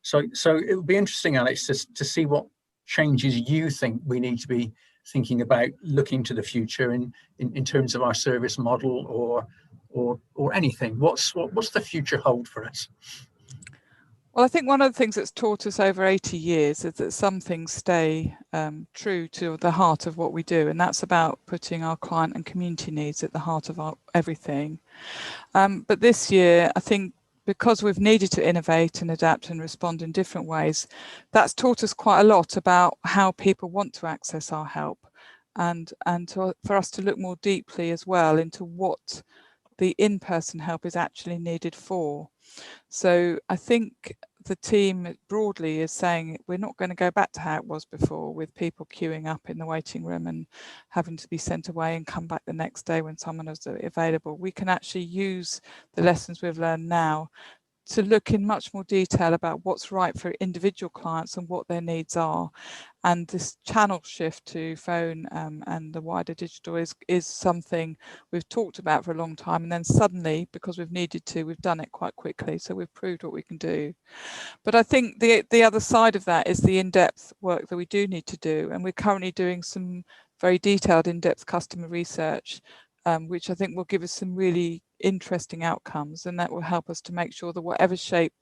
So it would be interesting, Alex, to see what changes you think we need to be thinking about looking to the future in terms of our service model or anything. What's the future hold for us? Well, I think one of the things that's taught us over 80 years is that some things stay true to the heart of what we do, and that's about putting our client and community needs at the heart of everything. But this year, I think because we've needed to innovate and adapt and respond in different ways, that's taught us quite a lot about how people want to access our help, and for us to look more deeply as well into what the in-person help is actually needed for. So I think the team broadly is saying we're not going to go back to how it was before, with people queuing up in the waiting room and having to be sent away and come back the next day when someone is available. We can actually use the lessons we've learned now to look in much more detail about what's right for individual clients and what their needs are. And this channel shift to phone and the wider digital is something we've talked about for a long time. And then suddenly, because we've needed to, we've done it quite quickly. So we've proved what we can do. But I think the other side of that is the in-depth work that we do need to do. And we're currently doing some very detailed in-depth customer research, which I think will give us some really interesting outcomes, and that will help us to make sure that whatever shape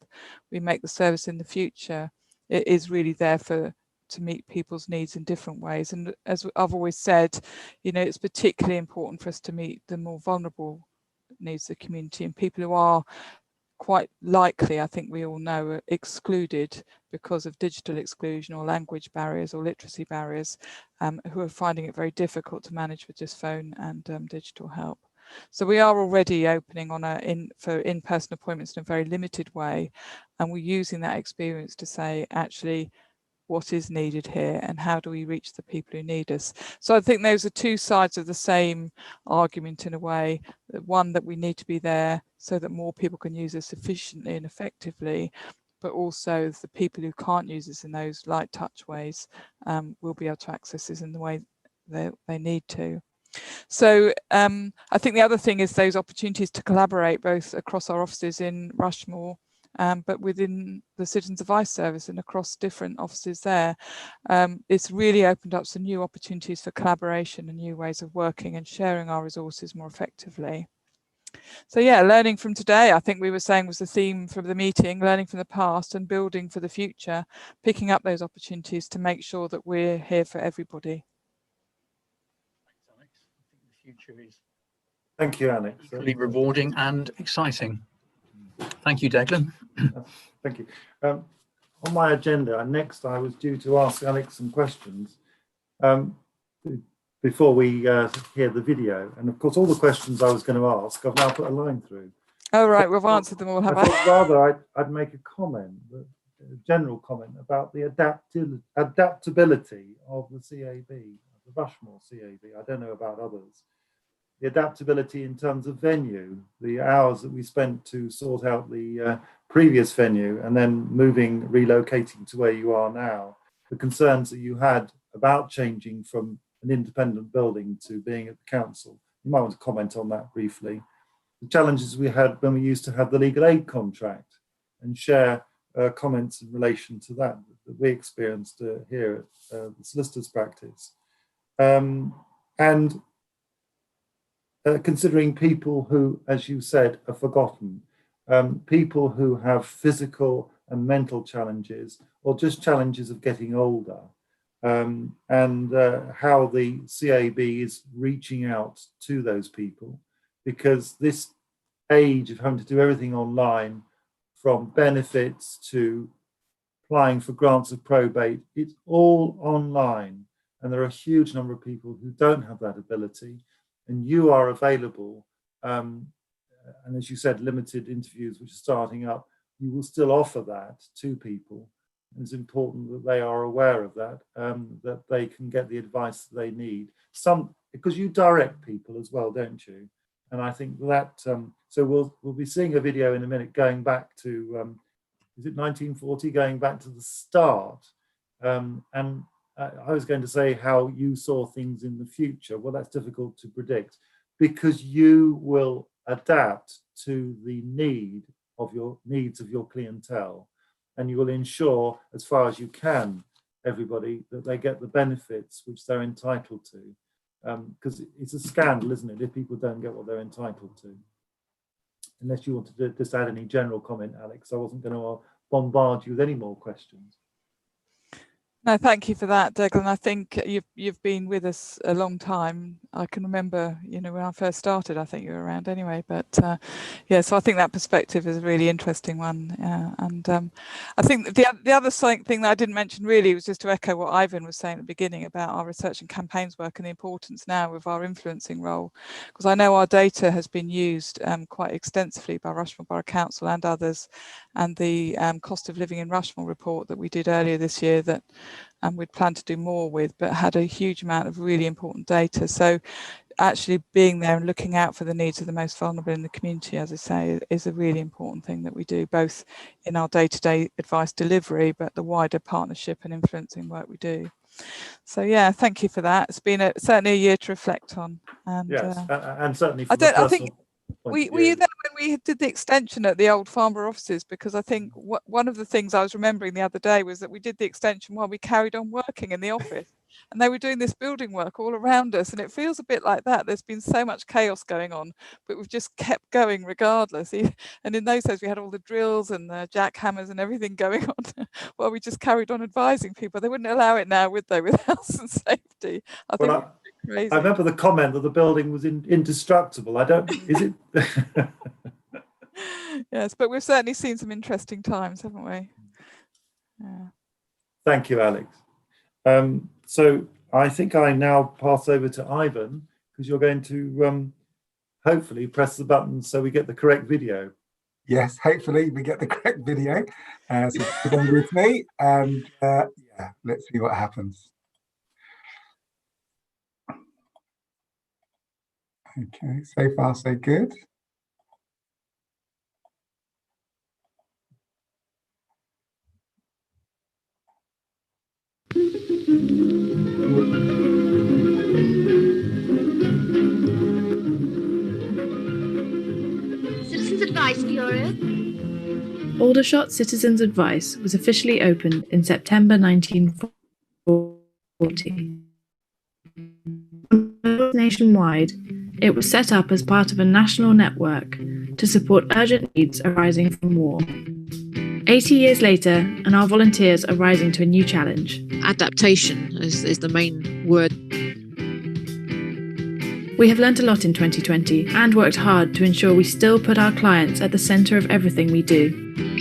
we make the service in the future, it is really there to meet people's needs in different ways. And as I've always said, you know, it's particularly important for us to meet the more vulnerable needs of the community and people who are quite likely, I think we all know, are excluded because of digital exclusion or language barriers or literacy barriers, who are finding it very difficult to manage with just phone and digital help. So we are already opening for in-person appointments in a very limited way, and we're using that experience to say, actually, what is needed here and how do we reach the people who need us? So I think those are two sides of the same argument in a way. One, that we need to be there so that more people can use us efficiently and effectively, but also the people who can't use us in those light touch ways will be able to access us in the way they need to. So I think the other thing is those opportunities to collaborate both across our offices in Rushmore, but within the Citizens Advice Service and across different offices there. It's really opened up some new opportunities for collaboration and new ways of working and sharing our resources more effectively. So yeah, learning from today, I think we were saying, was the theme for the meeting, learning from the past and building for the future, picking up those opportunities to make sure that we're here for everybody. Thanks, Alex. I think the future is Thank you, Alex. equally rewarding and exciting. Thank you, Declan. Thank you. On my agenda, next I was due to ask Alex some questions. before we hear the video. And of course, all the questions I was going to ask, I've now put a line through. Oh, right, we've answered them all, have I I? thought rather I'd make a comment, a general comment about the adaptability of the CAB, the Rushmore CAB. I don't know about others. The adaptability in terms of venue, the hours that we spent to sort out the previous venue and then relocating to where you are now, the concerns that you had about changing from an independent building to being at the council. You might want to comment on that briefly. The challenges we had when we used to have the legal aid contract and share comments in relation to that we experienced here at the solicitor's practice. Considering people who, as you said, are forgotten, people who have physical and mental challenges or just challenges of getting older, and how the CAB is reaching out to those people, because this age of having to do everything online, from benefits to applying for grants of probate, it's all online. And there are a huge number of people who don't have that ability, and you are available. And as you said, limited interviews which are starting up, you will still offer that to people. And it's important that they are aware of that, that they can get the advice that they need. Because you direct people as well, don't you? And I think that, so we'll be seeing a video in a minute going back to, is it 1940, going back to the start. And I was going to say how you saw things in the future. Well, that's difficult to predict because you will adapt to the needs of your clientele, and you will ensure, as far as you can, everybody, that they get the benefits which they're entitled to. Because it's a scandal, isn't it, if people don't get what they're entitled to. Unless you want to just add any general comment, Alex, I wasn't going to bombard you with any more questions. No, thank you for that, Declan. I think you've been with us a long time. I can remember, when I first started, I think you were around anyway. But yeah, so I think that perspective is a really interesting one. I think the other thing that I didn't mention really was just to echo what Ivan was saying at the beginning about our research and campaigns work and the importance now of our influencing role, because I know our data has been used quite extensively by Rushmore Borough Council and others, and the cost of living in Rushmore report that we did earlier this year that we'd planned to do more with, but had a huge amount of really important data. So actually being there and looking out for the needs of the most vulnerable in the community, as I say, is a really important thing that we do, both in our day-to-day advice delivery, but the wider partnership and influencing work we do. So yeah, thank you for that. It's been certainly a year to reflect on. And, yes, and certainly I think were you there when we did the extension at the old Farnborough offices? Because I think one of the things I was remembering the other day was that we did the extension while we carried on working in the office, and they were doing this building work all around us, and it feels a bit like that. There's been so much chaos going on, but we've just kept going regardless. And in those days we had all the drills and the jackhammers and everything going on while we just carried on advising people. They wouldn't allow it now, would they, with health and safety? I think crazy. I remember the comment that the building was indestructible. Is it? Yes, but we've certainly seen some interesting times, haven't we? Yeah. Thank you, Alex. So I think I now pass over to Ivan, because you're going to hopefully press the button so we get the correct video. Yes, hopefully we get the correct video. So put on with me, and yeah, let's see what happens. Okay, so far so good. Citizens Advice Bureau. Aldershot Citizens Advice was officially opened in September 1940. Nationwide, it was set up as part of a national network to support urgent needs arising from war. 80 years later, and our volunteers are rising to a new challenge. Adaptation is the main word. We have learnt a lot in 2020 and worked hard to ensure we still put our clients at the centre of everything we do.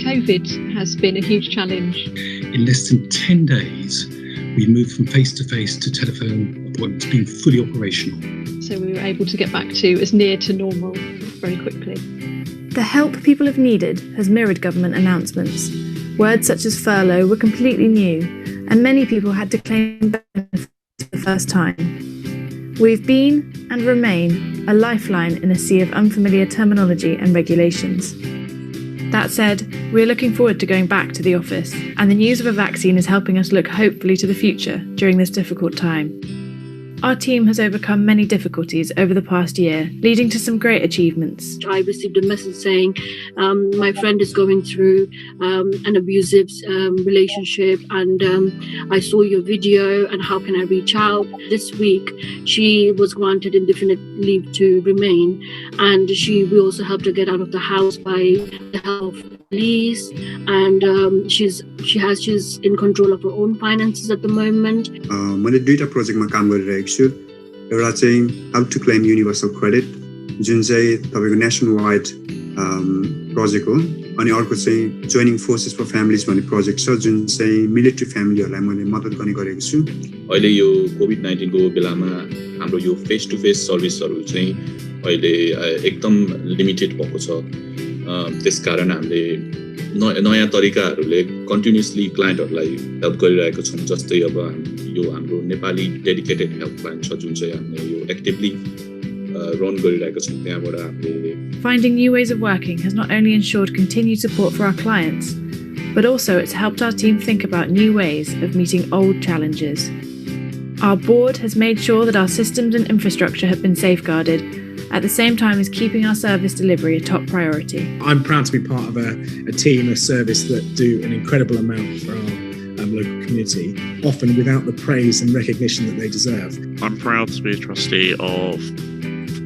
COVID has been a huge challenge. In less than 10 days, we moved from face-to-face to telephone point to being fully operational. So we were able to get back to as near to normal very quickly. The help people have needed has mirrored government announcements. Words such as furlough were completely new, and many people had to claim benefits for the first time. We've been, and remain, a lifeline in a sea of unfamiliar terminology and regulations. That said, we're looking forward to going back to the office, and the news of a vaccine is helping us look hopefully to the future during this difficult time. Our team has overcome many difficulties over the past year, leading to some great achievements. I received a message saying my friend is going through an abusive relationship, and I saw your video and how can I reach out? This week she was granted indefinite leave to remain, and we also helped her get out of the house by the help of police, and she's in control of her own finances at the moment. मैले दुईटा प्रोजेक्टमा काम गरिरहेको छु। एउटा चाहिँ how to claim universal credit जुन चाहिँ तपाईको नेशनल वाइड प्रोजेक्ट हो, अनि अर्को चाहिँ जोइनिङ फोर्सेस फर फ्यामिलीज भन्ने प्रोजेक्ट छ जुन चाहिँ मिलिट्री फ्यामिलीहरूलाई मैले मद्दत गर्ने गरेको छु। अहिले यो कोभिड-19 को बेलामा हाम्रो यो फेस टु फेस सर्भिसहरू चाहिँ अहिले एकदम लिमिटेड भएको छ। त्यसकारण हामीले नयाँ तरिकाहरूले कन्टिन्युअसली क्लाइन्टहरूलाई हेल्प गरिरहेको छौँ। जस्तै अब यो हाम्रो नेपाली डेडिकेटेड हेल्पलाइन छ जुन चाहिँ हामीले यो एक्टिभली रन गरिरहेको छौँ। त्यहाँबाट हामीले Finding new ways of working has not only ensured continued support for our clients, but also it's helped our team think about new ways of meeting old challenges. Our board has made sure that our systems and infrastructure have been safeguarded, at the same time as keeping our service delivery a top priority. I'm proud to be part of a team, a service that do an incredible amount for our local community, often without the praise and recognition that they deserve. I'm proud to be a trustee of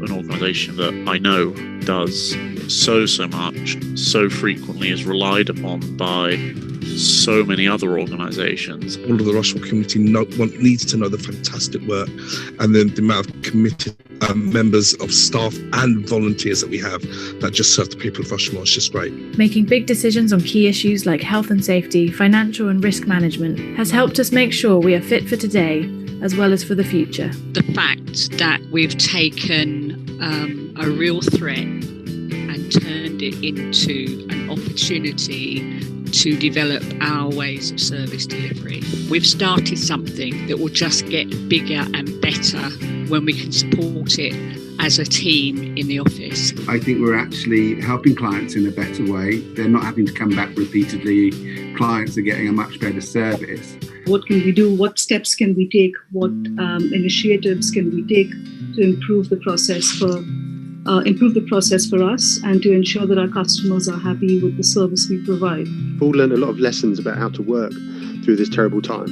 an organisation that I know does so much, so frequently is relied upon by so many other organisations. All of the Rushmore community needs to know the fantastic work and the amount of committed members of staff and volunteers that we have that just serve the people of Rushmore. It's just great. Making big decisions on key issues like health and safety, financial and risk management has helped us make sure we are fit for today as well as for the future. The fact that we've taken a real threat and turned it into an opportunity to develop our ways of service delivery. We've started something that will just get bigger and better when we can support it as a team in the office. I think we're actually helping clients in a better way. They're not having to come back repeatedly. Clients are getting a much better service. What can we do? What steps can we take? What initiatives can we take to improve the process for us and to ensure that our customers are happy with the service we provide? We've all learned a lot of lessons about how to work through this terrible time,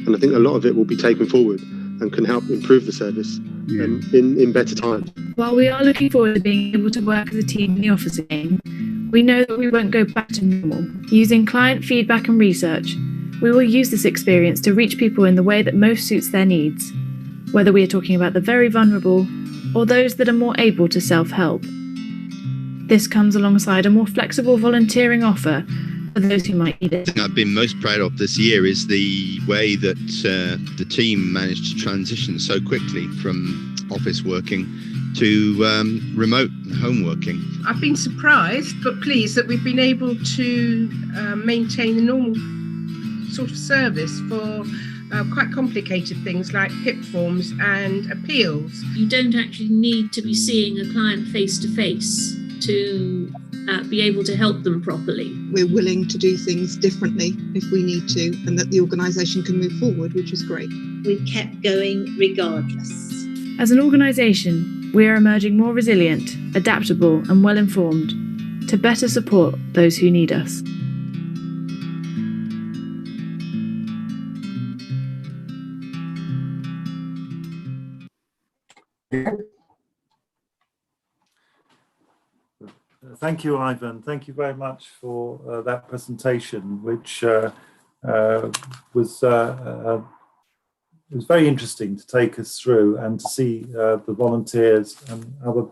and I think a lot of it will be taken forward and can help improve the service in better times. While we are looking forward to being able to work as a team in the office again, we know that we won't go back to normal. Using client feedback and research, we will use this experience to reach people in the way that most suits their needs, whether we are talking about the very vulnerable or those that are more able to self-help. This comes alongside a more flexible volunteering offer for those who might need it. The thing I've been most proud of this year is the way that the team managed to transition so quickly from office working to remote home working. I've been surprised but pleased that we've been able to maintain the normal sort of service for quite complicated things like PIP forms and appeals. You don't actually need to be seeing a client face to face to be able to help them properly. We're willing to do things differently if we need to, and that the organisation can move forward, which is great. We kept going regardless. As an organisation, we are emerging more resilient, adaptable and well-informed to better support those who need us. Thank you, Ivan. Thank you very much for that presentation, which was very interesting to take us through and to see the volunteers and other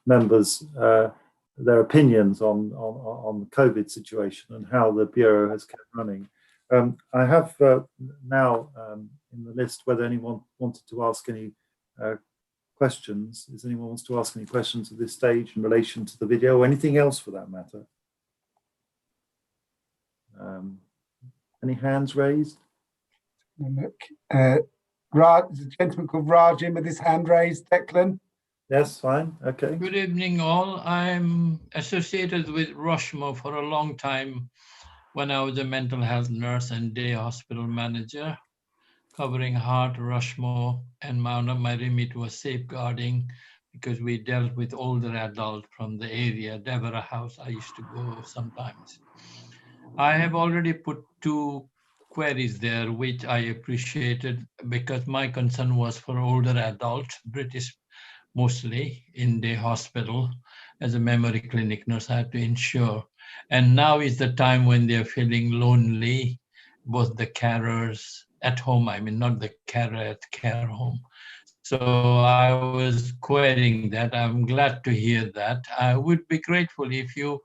members, their opinions on the COVID situation and how the Bureau has kept running. I have now in the list whether anyone wanted to ask any questions. Is anyone wants to ask any questions at this stage in relation to the video or anything else for that matter? Any hands raised? Look, Raj, there's a gentleman called Rajan with his hand raised. Declan? Yes, fine. Okay. Good evening, all. I'm associated with Rushmore for a long time when I was a mental health nurse and day hospital manager, covering Heart, Rushmore, and one of my remit was safeguarding because we dealt with older adults from the area, Deborah House. I used to go sometimes. I have already put 2 queries there, which I appreciated because my concern was for older adults, British mostly in the hospital. As a memory clinic nurse, I had to ensure. And now is the time when they're feeling lonely, both the carers at home, I mean, not the carer at care home. So I was querying that. I'm glad to hear that. I would be grateful if you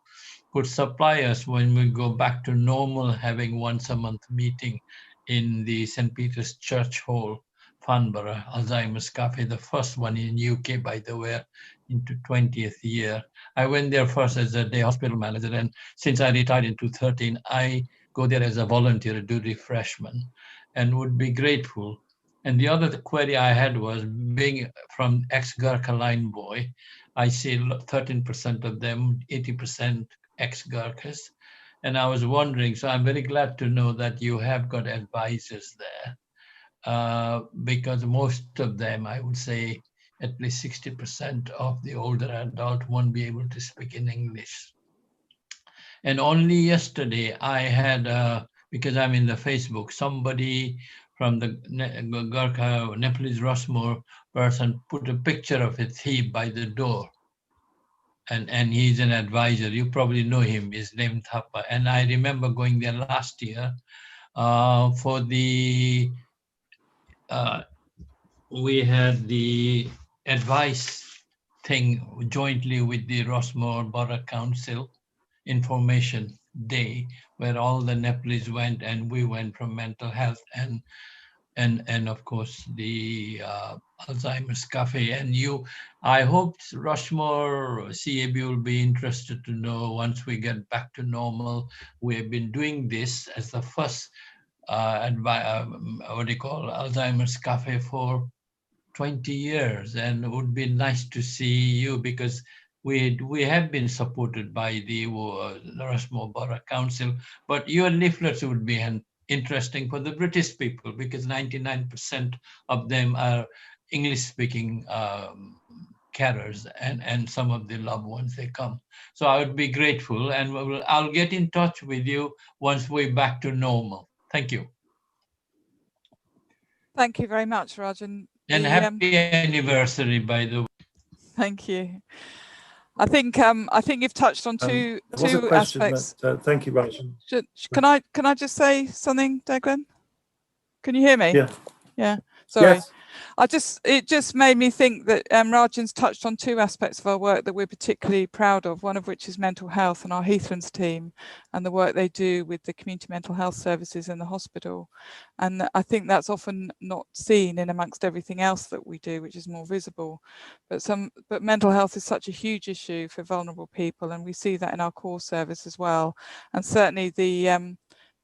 could supply us when we go back to normal, having once a month meeting in the St. Peter's Church Hall, Farnborough, Alzheimer's Cafe, the first one in UK, by the way, into 20th year. I went there first as a day hospital manager, and since I retired in 2013, I go there as a volunteer to do refreshment and would be grateful. And the other query I had was, being from ex-Gurkha line boy, I see 13% of them, 80% ex-Gurkhas. And I was wondering, so I'm very glad to know that you have got advisors there, because most of them, I would say, at least 60% of the older adult won't be able to speak in English. And only yesterday I had, because I'm in the Facebook, somebody from the Gurkha Nepalese Rushmore person put a picture of a thief by the door. And he's an advisor. You probably know him. His name Thapa. And I remember going there last year for the, we had the advice thing jointly with the Rushmore Borough Council Information Day, where all the Nepalese went and we went from mental health and of course the Alzheimer's Cafe. And I hope Rushmore CAB will be interested to know once we get back to normal. We have been doing this as the first Alzheimer's Cafe for 20 years, and it would be nice to see you because we have been supported by the Rushmore Borough Council, but your leaflets would be interesting for the British people because 99% of them are English-speaking carers and some of the loved ones they come. So I would be grateful, and I'll get in touch with you once we're back to normal. Thank you. Thank you very much, Rajan. And happy anniversary, by the way. Thank you. I think you've touched on two aspects. Thank you, Rajan. Can I just say something, Declan? Can you hear me? Yeah. Yeah. Sorry. Yes. It just made me think that Rajan's touched on 2 aspects of our work that we're particularly proud of, one of which is mental health and our Heathlands team and the work they do with the community mental health services in the hospital. And I think that's often not seen in amongst everything else that we do, which is more visible. But mental health is such a huge issue for vulnerable people, and we see that in our core service as well. And certainly the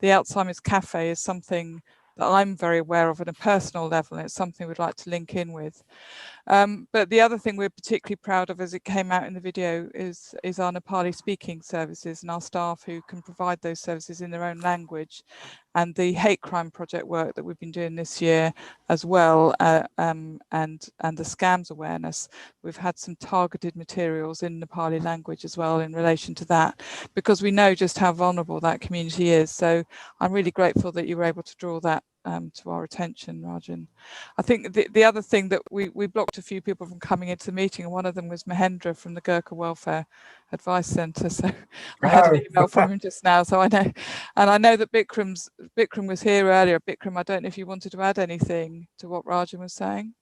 Alzheimer's Cafe is something that I'm very aware of at a personal level, and it's something we'd like to link in with. But the other thing we're particularly proud of, as it came out in the video, is our Nepali speaking services and our staff who can provide those services in their own language, and the hate crime project work that we've been doing this year as well, and the scams awareness. We've had some targeted materials in Nepali language as well in relation to that, because we know just how vulnerable that community is. So I'm really grateful that you were able to draw that to our attention, Rajan. I think the other thing that we blocked a few people from coming into the meeting, and one of them was Mahendra from the Gurkha Welfare Advice Centre. So I had an email from him just now, so I know. And I know that Bikram was here earlier. Bikram, I don't know if you wanted to add anything to what Rajan was saying.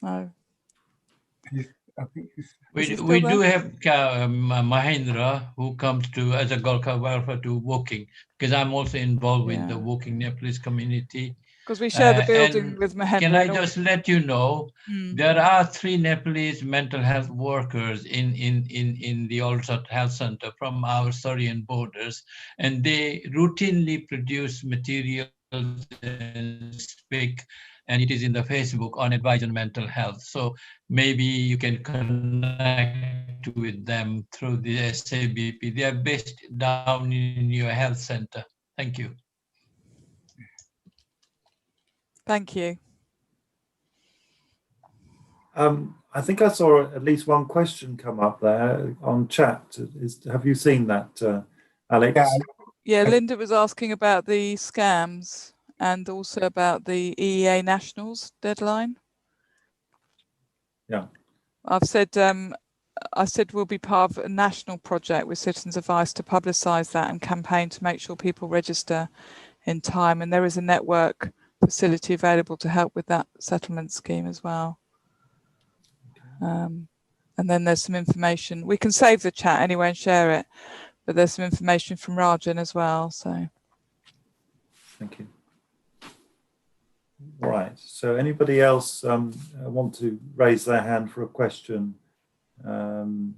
No. I think we do have Mahendra, who comes to as a Gorkha welfare to Woking, because I'm also involved with the Woking Nepalese community. Because we share the building and with Mahendra. Can I just let you know, there are 3 Nepalese mental health workers in the Aldershot Health Centre from our Syrian borders, and they routinely produce materials and speak, and it is in the Facebook on advice on mental health. So maybe you can connect with them through the SABP. They are based down in your health center. Thank you. Thank you. I think I saw at least one question come up there on chat. Have you seen that, Alex? Yeah, Linda was asking about the scams and also about the EEA Nationals deadline. Yeah. I said we'll be part of a national project with Citizens Advice to publicise that and campaign to make sure people register in time. And there is a network facility available to help with that settlement scheme as well. And then there's some information. We can save the chat anyway and share it, but there's some information from Rajan as well. So. Thank you. Right. So anybody else want to raise their hand for a question? No?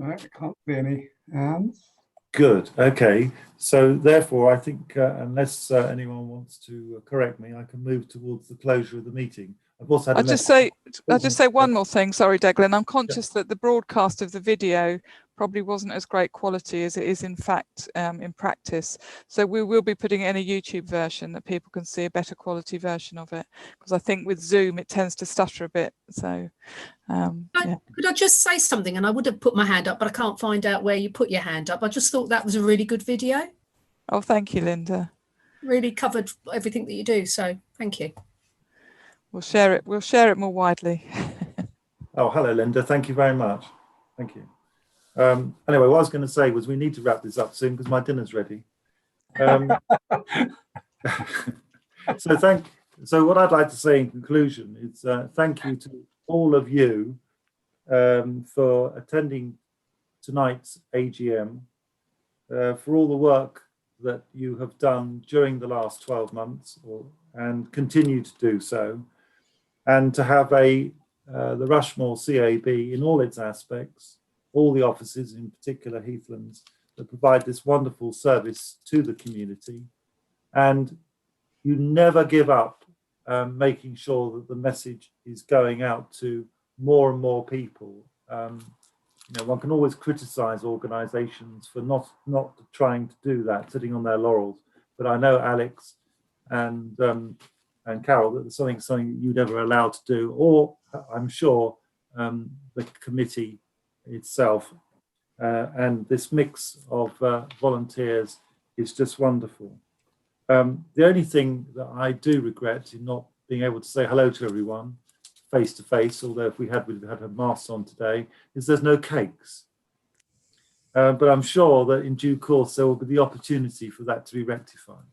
I can't see any hands. Good. Okay. So therefore, I think unless anyone wants to correct me, I can move towards the closure of the meeting. I've also had I'll just say one more thing. Sorry, Declan. I'm conscious that the broadcast of the video probably wasn't as great quality as it is in fact in practice. So we will be putting it in a YouTube version that people can see a better quality version of it, because I think with Zoom it tends to stutter a bit. So Could I just say something? And I would have put my hand up, but I can't find out where you put your hand up. I just thought that was a really good video. Oh, thank you, Linda. Really covered everything that you do. So thank you. We'll share it. We'll share it more widely. Oh, hello, Linda. Thank you very much. Thank you. Anyway, what I was going to say was we need to wrap this up soon because my dinner's ready. So what I'd like to say in conclusion is thank you to all of you for attending tonight's AGM, for all the work that you have done during the last 12 months and continue to do so, and to have the Rushmore CAB in all its aspects, all the offices, in particular Heathlands, that provide this wonderful service to the community. And you never give up making sure that the message is going out to more and more people. You know, one can always criticize organizations for not trying to do that, sitting on their laurels. But I know Alex and Carol, that there's something you never allowed to do, or I'm sure the committee itself, and this mix of volunteers is just wonderful. The only thing that I do regret in not being able to say hello to everyone face to face, although if we'd had a mask on today, is there's no cakes. But I'm sure that in due course there will be the opportunity for that to be rectified.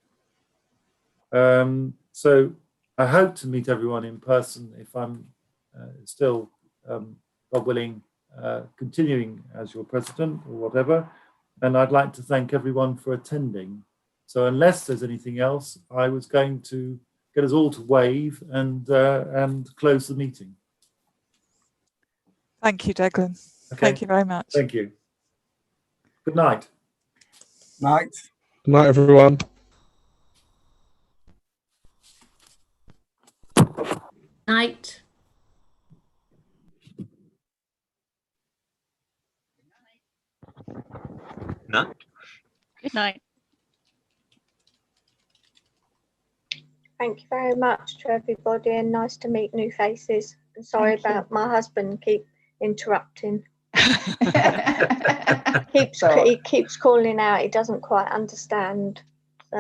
So I hope to meet everyone in person if I'm still, God willing, continuing as your president or whatever. And I'd like to thank everyone for attending. So unless there's anything else, I was going to get us all to wave and close the meeting. Thank you, Declan. Okay. Thank you very much. Thank you. Good night. Night. Good night, everyone. Night. Night. Good night. Thank you very much to everybody, and nice to meet new faces. And sorry about my husband keep interrupting. He keeps calling out. He doesn't quite understand